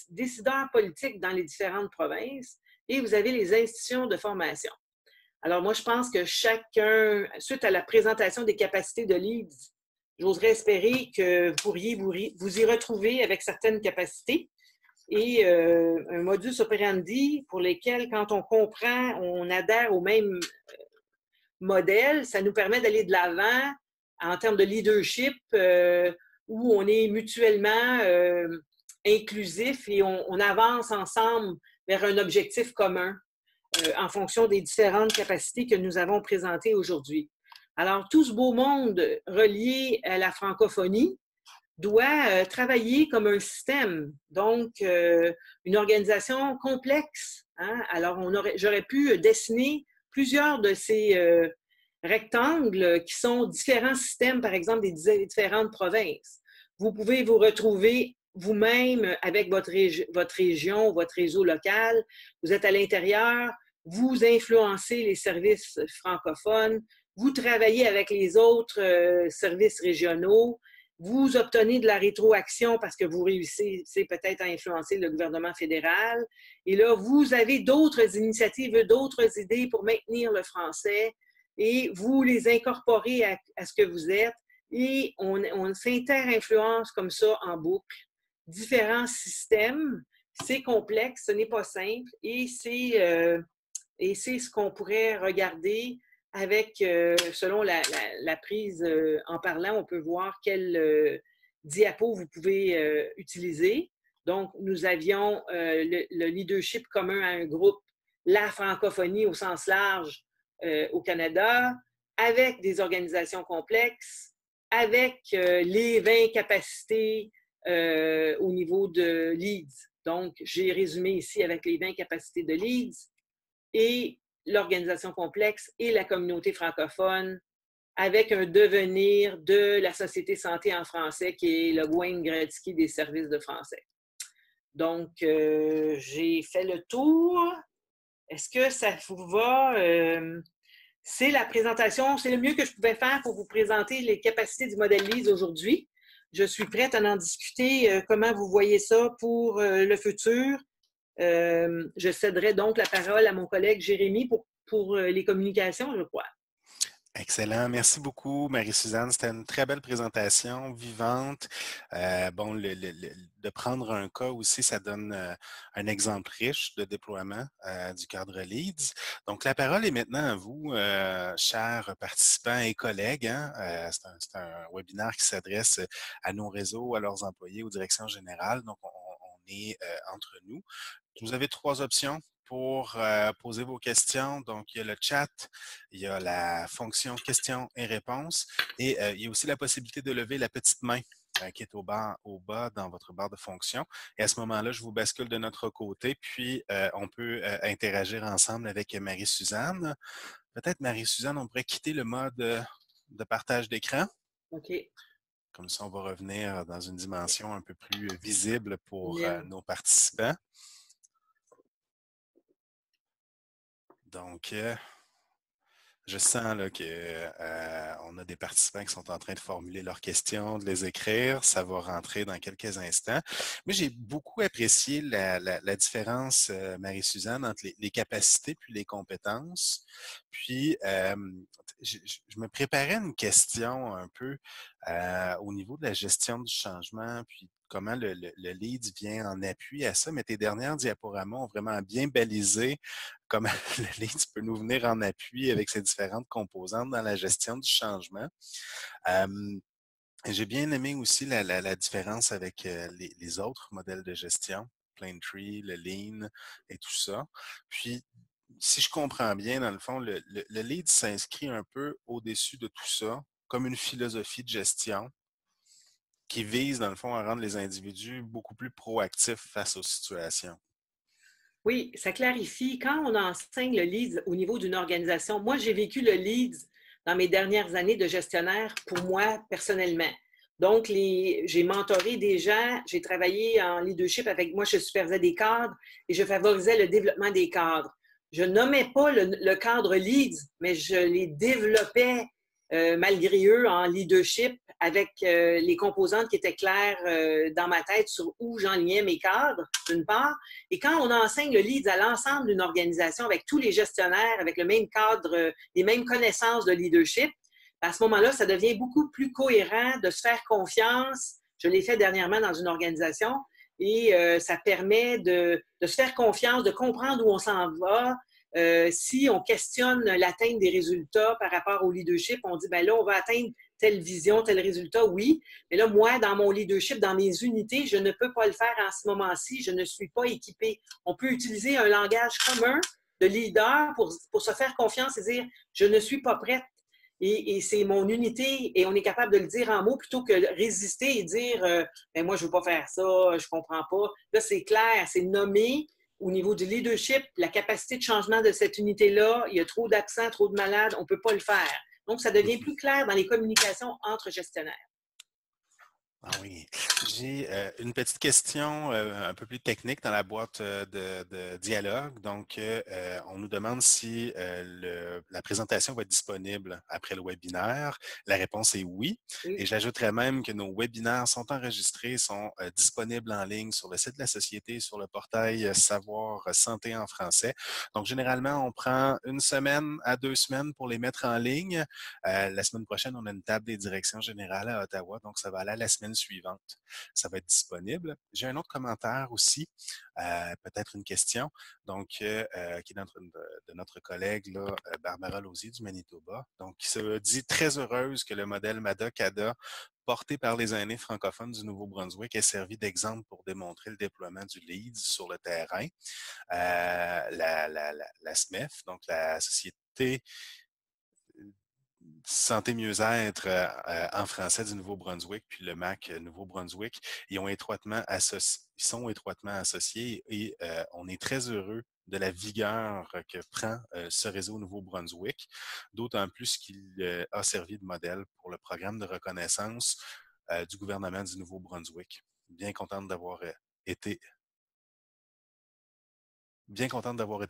décideurs politiques dans les différentes provinces et vous avez les institutions de formation. Alors moi, je pense que chacun, suite à la présentation des capacités de LEADS, j'oserais espérer que vous pourriez vous y retrouver avec certaines capacités et un modus operandi pour lesquels, quand on comprend, on adhère au même modèle, ça nous permet d'aller de l'avant en termes de leadership où on est mutuellement inclusif et on avance ensemble vers un objectif commun en fonction des différentes capacités que nous avons présentées aujourd'hui. Alors, tout ce beau monde relié à la francophonie doit travailler comme un système, donc une organisation complexe. Hein? Alors, j'aurais pu dessiner plusieurs de ces rectangles qui sont différents systèmes, par exemple, des différentes provinces. Vous pouvez vous retrouver vous-même avec votre région, votre réseau local. Vous êtes à l'intérieur, vous influencez les services francophones, vous travaillez avec les autres services régionaux, vous obtenez de la rétroaction parce que vous réussissez peut-être à influencer le gouvernement fédéral. Et là, vous avez d'autres initiatives, d'autres idées pour maintenir le français et vous les incorporez à ce que vous êtes et on s'inter-influence comme ça en boucle. Différents systèmes, c'est complexe, ce n'est pas simple et c'est ce qu'on pourrait regarder avec, selon la prise en parlant, on peut voir quel diapo vous pouvez utiliser. Donc, nous avions le leadership commun à un groupe, la francophonie au sens large au Canada, avec des organisations complexes, avec les 20 capacités au niveau de LEADS. Donc, j'ai résumé ici avec les 20 capacités de LEADS et l'organisation complexe et la communauté francophone avec un devenir de la Société santé en français qui est le Wayne Gretzky des services de français. Donc, j'ai fait le tour. Est-ce que ça vous va? C'est la présentation, c'est le mieux que je pouvais faire pour vous présenter les capacités du modèle LEADS aujourd'hui. Je suis prête à en discuter comment vous voyez ça pour le futur. Je céderai donc la parole à mon collègue Jérémy pour les communications, je crois. Excellent. Merci beaucoup, Marie-Suzanne. C'était une très belle présentation, vivante. De prendre un cas aussi, ça donne un exemple riche de déploiement du cadre LEADS. Donc, la parole est maintenant à vous, chers participants et collègues. Hein. C'est un webinaire qui s'adresse à nos réseaux, à leurs employés, aux directions générales. Donc, on est entre nous. Vous avez 3 options pour poser vos questions. Donc, il y a le chat, il y a la fonction questions et réponses et il y a aussi la possibilité de lever la petite main qui est au bas dans votre barre de fonction. Et à ce moment-là, je vous bascule de notre côté, puis on peut interagir ensemble avec Marie-Suzanne. Peut-être, Marie-Suzanne, on pourrait quitter le mode de partage d'écran. OK. Comme ça, on va revenir dans une dimension un peu plus visible pour nos participants. Donc, je sens là, qu'on a des participants qui sont en train de formuler leurs questions, de les écrire. Ça va rentrer dans quelques instants. Mais j'ai beaucoup apprécié la différence, Marie-Suzanne, entre les capacités puis les compétences. Puis, je me préparais une question un peu au niveau de la gestion du changement, puis comment le lead vient en appui à ça, mais tes dernières diaporamas ont vraiment bien balisé comment le lead peut nous venir en appui avec ses différentes composantes dans la gestion du changement. J'ai bien aimé aussi la différence avec les autres modèles de gestion, Plaintree, le Lean et tout ça. Puis, si je comprends bien, dans le fond, le lead s'inscrit un peu au-dessus de tout ça, comme une philosophie de gestion qui vise, dans le fond, à rendre les individus beaucoup plus proactifs face aux situations. Oui, ça clarifie. Quand on enseigne le lead au niveau d'une organisation, moi, j'ai vécu le lead dans mes dernières années de gestionnaire pour moi personnellement. Donc, j'ai mentoré des gens, j'ai travaillé en leadership avec moi, je supervisais des cadres et je favorisais le développement des cadres. Je nommais pas le cadre lead, mais je les développais malgré eux en leadership avec les composantes qui étaient claires dans ma tête sur où j'enlignais mes cadres, d'une part. Et quand on enseigne le lead à l'ensemble d'une organisation avec tous les gestionnaires, avec le même cadre, les mêmes connaissances de leadership, à ce moment-là, ça devient beaucoup plus cohérent de se faire confiance. Je l'ai fait dernièrement dans une organisation et ça permet de se faire confiance, de comprendre où on s'en va. Si on questionne l'atteinte des résultats par rapport au leadership, on dit, ben là, on va atteindre telle vision, tel résultat, oui. Mais là, moi, dans mon leadership, dans mes unités, je ne peux pas le faire en ce moment-ci. Je ne suis pas équipée. On peut utiliser un langage commun de leader pour se faire confiance et dire, je ne suis pas prête. Et c'est mon unité et on est capable de le dire en mots plutôt que de résister et dire ben moi, je ne veux pas faire ça, je ne comprends pas. Là, c'est clair, c'est nommé au niveau du leadership, la capacité de changement de cette unité-là, il y a trop d'absents, trop de malades, on ne peut pas le faire. Donc, ça devient plus clair dans les communications entre gestionnaires. Ah oui. J'ai une petite question un peu plus technique dans la boîte de dialogue. Donc, on nous demande si la présentation va être disponible après le webinaire. La réponse est oui. Oui. Et j'ajouterais même que nos webinaires sont enregistrés, sont disponibles en ligne sur le site de la Société, sur le portail Savoir Santé en français. Donc, généralement, on prend 1 semaine à 2 semaines pour les mettre en ligne. La semaine prochaine, on a une table des directions générales à Ottawa, donc ça va aller à la semaine suivante. Ça va être disponible. J'ai un autre commentaire aussi, peut-être une question, donc qui est de notre collègue là, Barbara Lausier du Manitoba, donc qui se dit très heureuse que le modèle MADA-CADA porté par les aînés francophones du Nouveau-Brunswick ait servi d'exemple pour démontrer le déploiement du LEAD sur le terrain. La SMEF, donc la Société Santé mieux-être en français du Nouveau-Brunswick, puis le MAC Nouveau-Brunswick, ils sont étroitement associés et on est très heureux de la vigueur que prend ce réseau Nouveau-Brunswick, d'autant plus qu'il a servi de modèle pour le programme de reconnaissance du gouvernement du Nouveau-Brunswick. Bien contente d'avoir été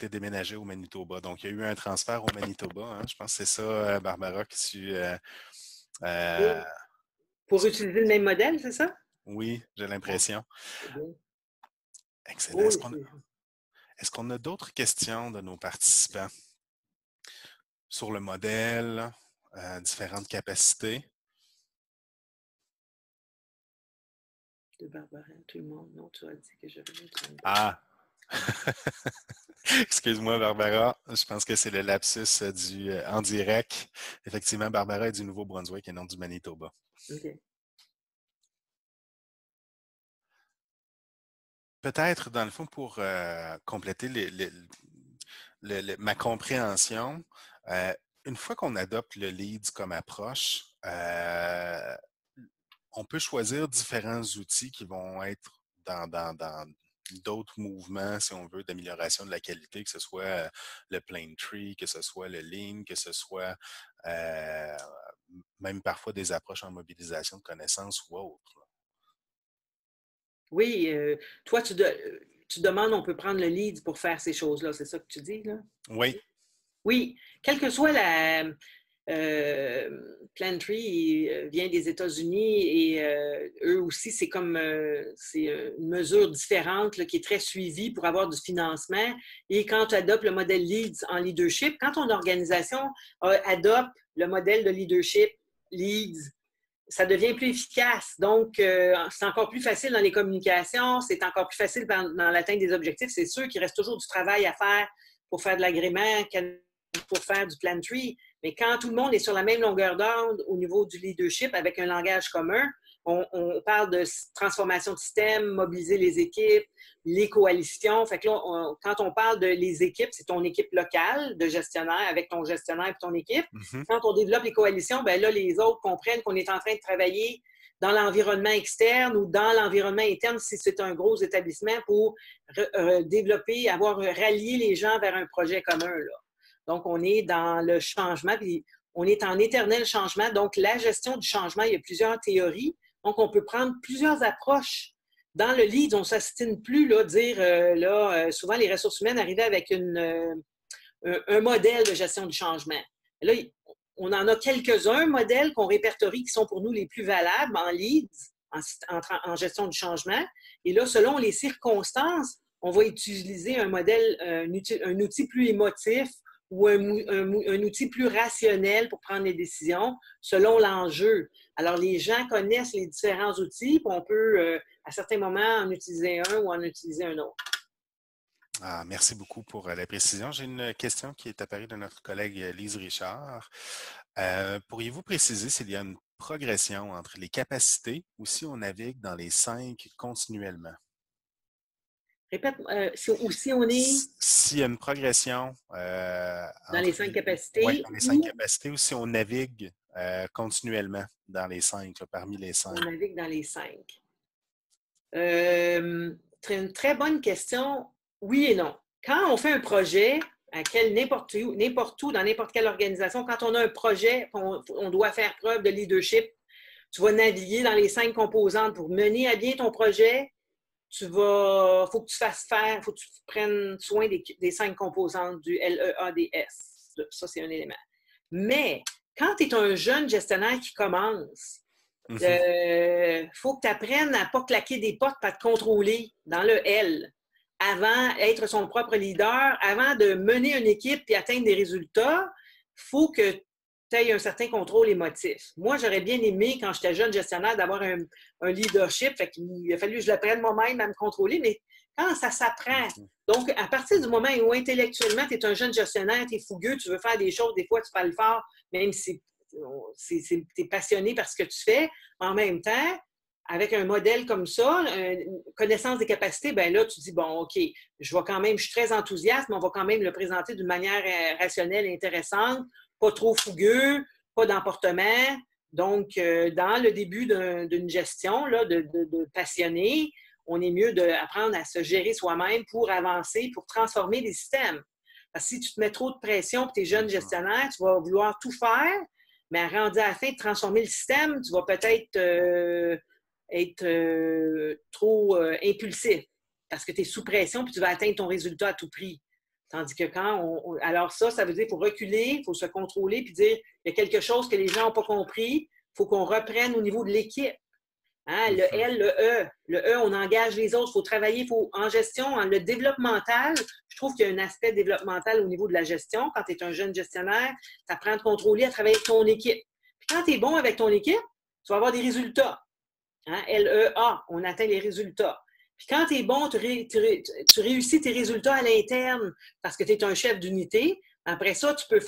déménagé au Manitoba. Donc, il y a eu un transfert au Manitoba. Hein. Je pense que c'est ça, Barbara, que tu... Pour utiliser le même modèle, c'est ça? Oui, j'ai l'impression. Oh, Excellent. oui, Est-ce qu'on a d'autres questions de nos participants sur le modèle, différentes capacités? de Barbara, tout le monde. Non, tu as dit que je venais de... Ah! Excuse-moi, Barbara. Je pense que c'est le lapsus en direct. Effectivement, Barbara est du Nouveau-Brunswick et non du Manitoba. OK. Peut-être, dans le fond, pour compléter ma compréhension, une fois qu'on adopte le LEAD comme approche, on peut choisir différents outils qui vont être dans d'autres mouvements, si on veut, d'amélioration de la qualité, que ce soit le Plaintree, que ce soit le Lean, que ce soit même parfois des approches en mobilisation de connaissances ou autres. Oui, toi, tu demandes, on peut prendre le lead pour faire ces choses-là. C'est ça que tu dis, là? Oui. Oui, quelle que soit Plantry vient des États-Unis et eux aussi, c'est comme c'est une mesure différente là, qui est très suivie pour avoir du financement. Et quand tu adoptes le modèle Leads en leadership, quand ton organisation adopte le modèle de leadership Leads, ça devient plus efficace. Donc, c'est encore plus facile dans les communications, c'est encore plus facile dans l'atteinte des objectifs. C'est sûr qu'il reste toujours du travail à faire pour faire de l'agrément, pour faire du Plantry. Mais quand tout le monde est sur la même longueur d'onde au niveau du leadership avec un langage commun, on parle de transformation de système, mobiliser les équipes, les coalitions. Fait que là, quand on parle de les équipes, c'est ton équipe locale de gestionnaire avec ton gestionnaire et ton équipe. Quand on développe les coalitions, ben là, les autres comprennent qu'on est en train de travailler dans l'environnement externe ou dans l'environnement interne si c'est un gros établissement pour développer, rallié les gens vers un projet commun, là. Donc, on est dans le changement, puis on est en éternel changement. Donc, la gestion du changement, il y a plusieurs théories. Donc, on peut prendre plusieurs approches. Dans le lead, on ne s'astine plus, là, souvent les ressources humaines arrivaient avec un modèle de gestion du changement. Là, on en a quelques-uns modèles qu'on répertorie qui sont pour nous les plus valables en leads, en gestion du changement. Et là, selon les circonstances, on va utiliser un modèle, un outil plus émotif, ou un outil plus rationnel pour prendre les décisions selon l'enjeu. Alors, les gens connaissent les différents outils, puis on peut, à certains moments, en utiliser un ou en utiliser un autre. Ah, merci beaucoup pour la précision. J'ai une question qui est apparue de notre collègue Lise Richard. Pourriez-vous préciser s'il y a une progression entre les capacités ou si on navigue dans les 5 continuellement? Répète, si on est... S'il y a une progression dans les 5 capacités. Oui, dans les 5 capacités, ou si on navigue continuellement dans les 5, là, parmi les 5. On navigue dans les 5. Une très bonne question. Oui et non. Quand on fait un projet, n'importe où, dans n'importe quelle organisation, quand on a un projet, on doit faire preuve de leadership, tu vas naviguer dans les 5 composantes pour mener à bien ton projet. Faut que tu prennes soin des 5 composantes du LEADS. Ça, c'est un élément. Mais quand tu es un jeune gestionnaire qui commence, faut que tu apprennes à ne pas claquer des portes, pas te contrôler dans le L. Avant d'être son propre leader, avant de mener une équipe et atteindre des résultats, il faut que tu aies un certain contrôle émotif. Moi, j'aurais bien aimé, quand j'étais jeune gestionnaire, d'avoir un leadership. Fait qu'il a fallu que je l'apprenne moi-même à me contrôler, mais quand ça s'apprend. Donc, à partir du moment où intellectuellement, tu es un jeune gestionnaire, tu es fougueux, tu veux faire des choses, des fois, tu parles fort, même si tu es passionné par ce que tu fais. En même temps, avec un modèle comme ça, une connaissance des capacités, ben là, tu dis, bon, OK, je suis très enthousiaste, mais on va quand même le présenter d'une manière rationnelle et intéressante, pas trop fougueux, pas d'emportement. Donc, dans le début d'une gestion là, de passionné, on est mieux d'apprendre à se gérer soi-même pour avancer, pour transformer des systèmes. Parce que si tu te mets trop de pression pour tes jeunes gestionnaires, tu vas vouloir tout faire, mais rendu à la fin de transformer le système, tu vas peut-être être trop impulsif parce que tu es sous pression puis tu vas atteindre ton résultat à tout prix. Tandis que alors ça veut dire qu'il faut reculer, il faut se contrôler puis dire il y a quelque chose que les gens n'ont pas compris, il faut qu'on reprenne au niveau de l'équipe. Hein? Le L, le E. Le E, on engage les autres, il faut travailler, en gestion, le développemental, je trouve qu'il y a un aspect développemental au niveau de la gestion. Quand tu es un jeune gestionnaire, tu apprends à te contrôler, à travailler avec ton équipe. Puis quand tu es bon avec ton équipe, tu vas avoir des résultats. Hein? LEA, on atteint les résultats. Puis quand tu es bon, tu réussis tes résultats à l'interne parce que tu es un chef d'unité. Après ça, tu peux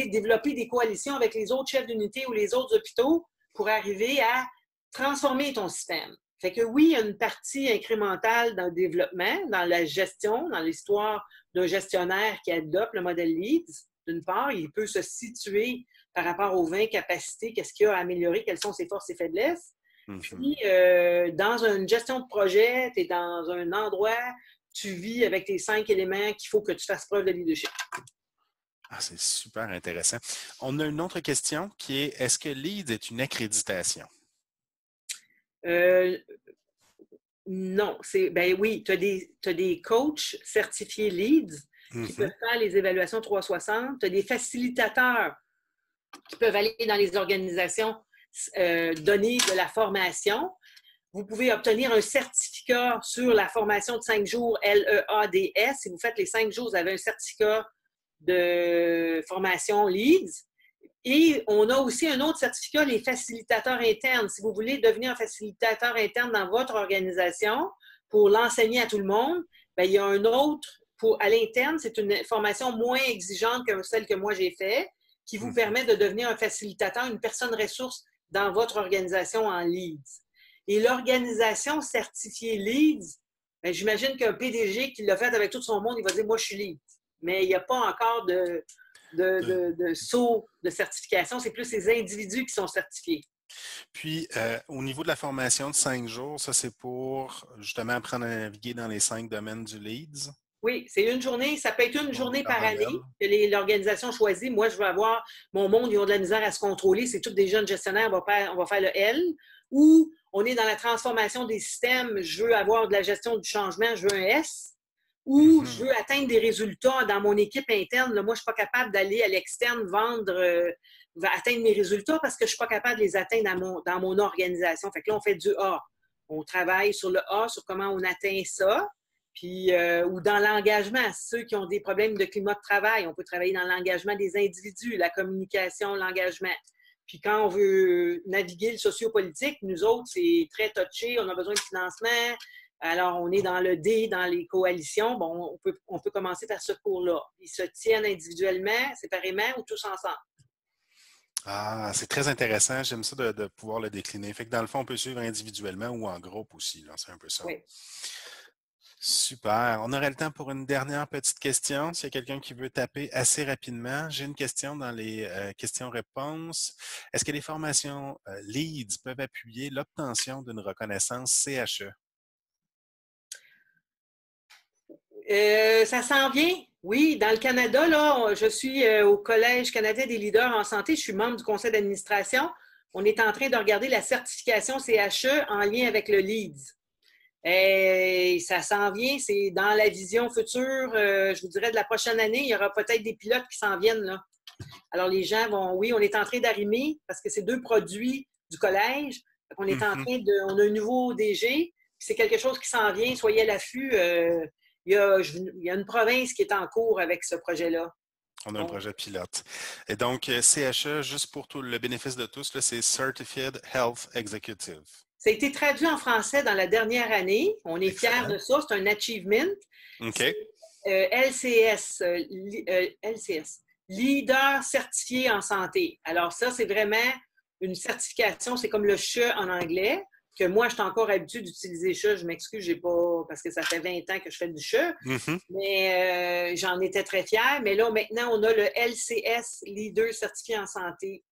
développer des coalitions avec les autres chefs d'unité ou les autres hôpitaux pour arriver à transformer ton système. Fait que oui, il y a une partie incrémentale dans le développement, dans la gestion, dans l'histoire d'un gestionnaire qui adopte le modèle Leads. D'une part, il peut se situer par rapport aux 20 capacités, qu'est-ce qu'il y a à améliorer, quelles sont ses forces et faiblesses. Puis, dans une gestion de projet, tu es dans un endroit, tu vis avec tes 5 éléments qu'il faut que tu fasses preuve de leadership. Ah, c'est super intéressant. On a une autre question qui est, est-ce que Leads est une accréditation? Non. Oui, tu as des coachs certifiés Leads qui peuvent faire les évaluations 360. Tu as des facilitateurs qui peuvent aller dans les organisations donner de la formation. Vous pouvez obtenir un certificat sur la formation de 5 jours LEADS. Si vous faites les 5 jours, vous avez un certificat de formation LEADS. Et on a aussi un autre certificat, les facilitateurs internes. Si vous voulez devenir un facilitateur interne dans votre organisation pour l'enseigner à tout le monde, bien, il y a un autre à l'interne. C'est une formation moins exigeante que celle que moi j'ai faite, qui vous permet de devenir un facilitateur, une personne ressource dans votre organisation en Leads. Et l'organisation certifiée Leads, bien, j'imagine qu'un PDG qui l'a fait avec tout son monde, il va dire « moi, je suis Leads ». Mais il n'y a pas encore de saut de certification. C'est plus les individus qui sont certifiés. Puis, au niveau de la formation de 5 jours, ça, c'est pour justement apprendre à naviguer dans les 5 domaines du Leads? Oui, c'est une journée. Ça peut être une journée par année que l'organisation choisit. Moi, je veux avoir mon monde, ils ont de la misère à se contrôler. C'est tous des jeunes gestionnaires, on va faire le L. Ou on est dans la transformation des systèmes, je veux avoir de la gestion du changement, je veux un S. Ou je veux atteindre des résultats dans mon équipe interne. Là, moi, je ne suis pas capable d'aller à l'externe vendre, atteindre mes résultats parce que je ne suis pas capable de les atteindre dans mon organisation. Fait que là, on fait du A. On travaille sur le A, sur comment on atteint ça. Puis, ou dans l'engagement, ceux qui ont des problèmes de climat de travail, on peut travailler dans l'engagement des individus, la communication, l'engagement. Puis quand on veut naviguer le sociopolitique, nous autres, c'est très touché, on a besoin de financement. Alors, on est dans le D, dans les coalitions. Bon, on peut commencer par ce cours-là. Ils se tiennent individuellement, séparément ou tous ensemble. Ah, c'est très intéressant. J'aime ça de pouvoir le décliner. Fait que dans le fond, on peut suivre individuellement ou en groupe aussi. C'est un peu ça. Oui. Super. On aurait le temps pour une dernière petite question. S'il y a quelqu'un qui veut taper assez rapidement, j'ai une question dans les questions-réponses. Est-ce que les formations LEADS peuvent appuyer l'obtention d'une reconnaissance CHE? Ça s'en vient. Oui, dans le Canada, là, je suis au Collège canadien des leaders en santé. Je suis membre du conseil d'administration. On est en train de regarder la certification CHE en lien avec le LEADS. Et ça s'en vient, c'est dans la vision future, je vous dirais de la prochaine année, il y aura peut-être des pilotes qui s'en viennent là. Alors les gens vont, oui, on est en train d'arrimer parce que c'est 2 produits du collège. On est en train on a un nouveau DG, c'est quelque chose qui s'en vient, soyez à l'affût. Il y a une province qui est en cours avec ce projet-là. On a un projet pilote. Et donc, CHE, juste pour tout le bénéfice de tous, c'est Certified Health Executive. Ça a été traduit en français dans la dernière année. On est fiers de ça. C'est un achievement. OK. LCS, Leader certifié en santé. Alors ça, c'est vraiment une certification. C'est comme le CHE en anglais, que moi, je suis encore habituée d'utiliser CHE. Je m'excuse, j'ai pas, parce que ça fait 20 ans que je fais du CHE. Mais j'en étais très fière. Mais là, maintenant, on a le LCS, Leader certifié en santé,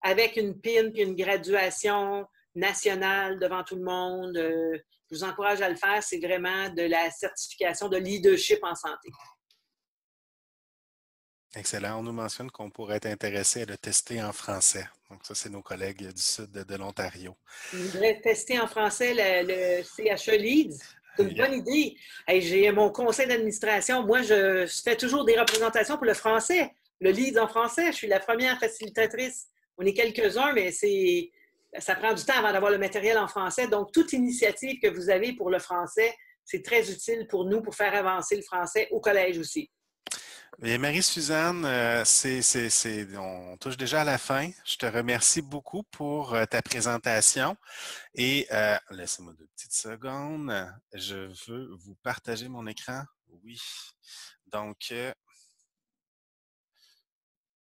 avec une PIN puis une graduation nationale devant tout le monde. Je vous encourage à le faire. C'est vraiment de la certification de leadership en santé. Excellent. On nous mentionne qu'on pourrait être intéressé à le tester en français. Donc, ça, c'est nos collègues du sud de l'Ontario. Vous voudrez tester en français le CHE Leads? C'est une bonne idée. Hey, j'ai mon conseil d'administration. Moi, je fais toujours des représentations pour le français. Le Leads en français, je suis la première facilitatrice. On est quelques-uns, mais ça prend du temps avant d'avoir le matériel en français. Donc, toute initiative que vous avez pour le français, c'est très utile pour nous pour faire avancer le français au collège aussi. Et Marie-Suzanne, on touche déjà à la fin. Je te remercie beaucoup pour ta présentation. Et laissez-moi 2 petites secondes. Je veux vous partager mon écran. Oui. Donc,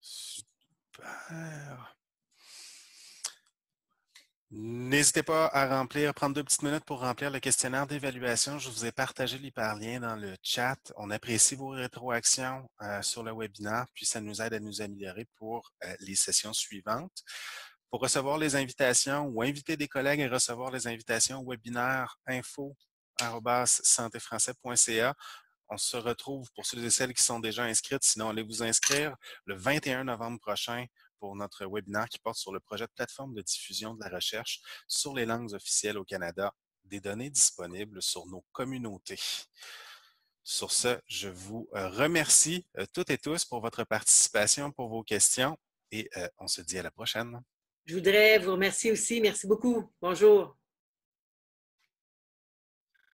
super. N'hésitez pas à prendre 2 petites minutes pour remplir le questionnaire d'évaluation. Je vous ai partagé l'hyperlien dans le chat. On apprécie vos rétroactions sur le webinaire, puis ça nous aide à nous améliorer pour les sessions suivantes. Pour recevoir les invitations ou inviter des collègues à recevoir les invitations, webinaire info@santéfrançais.ca. On se retrouve pour ceux et celles qui sont déjà inscrites. Sinon, allez vous inscrire le 21 novembre prochain pour notre webinaire qui porte sur le projet de plateforme de diffusion de la recherche sur les langues officielles au Canada, des données disponibles sur nos communautés. Sur ce, je vous remercie toutes et tous pour votre participation, pour vos questions et on se dit à la prochaine. Je voudrais vous remercier aussi. Merci beaucoup. Bonjour.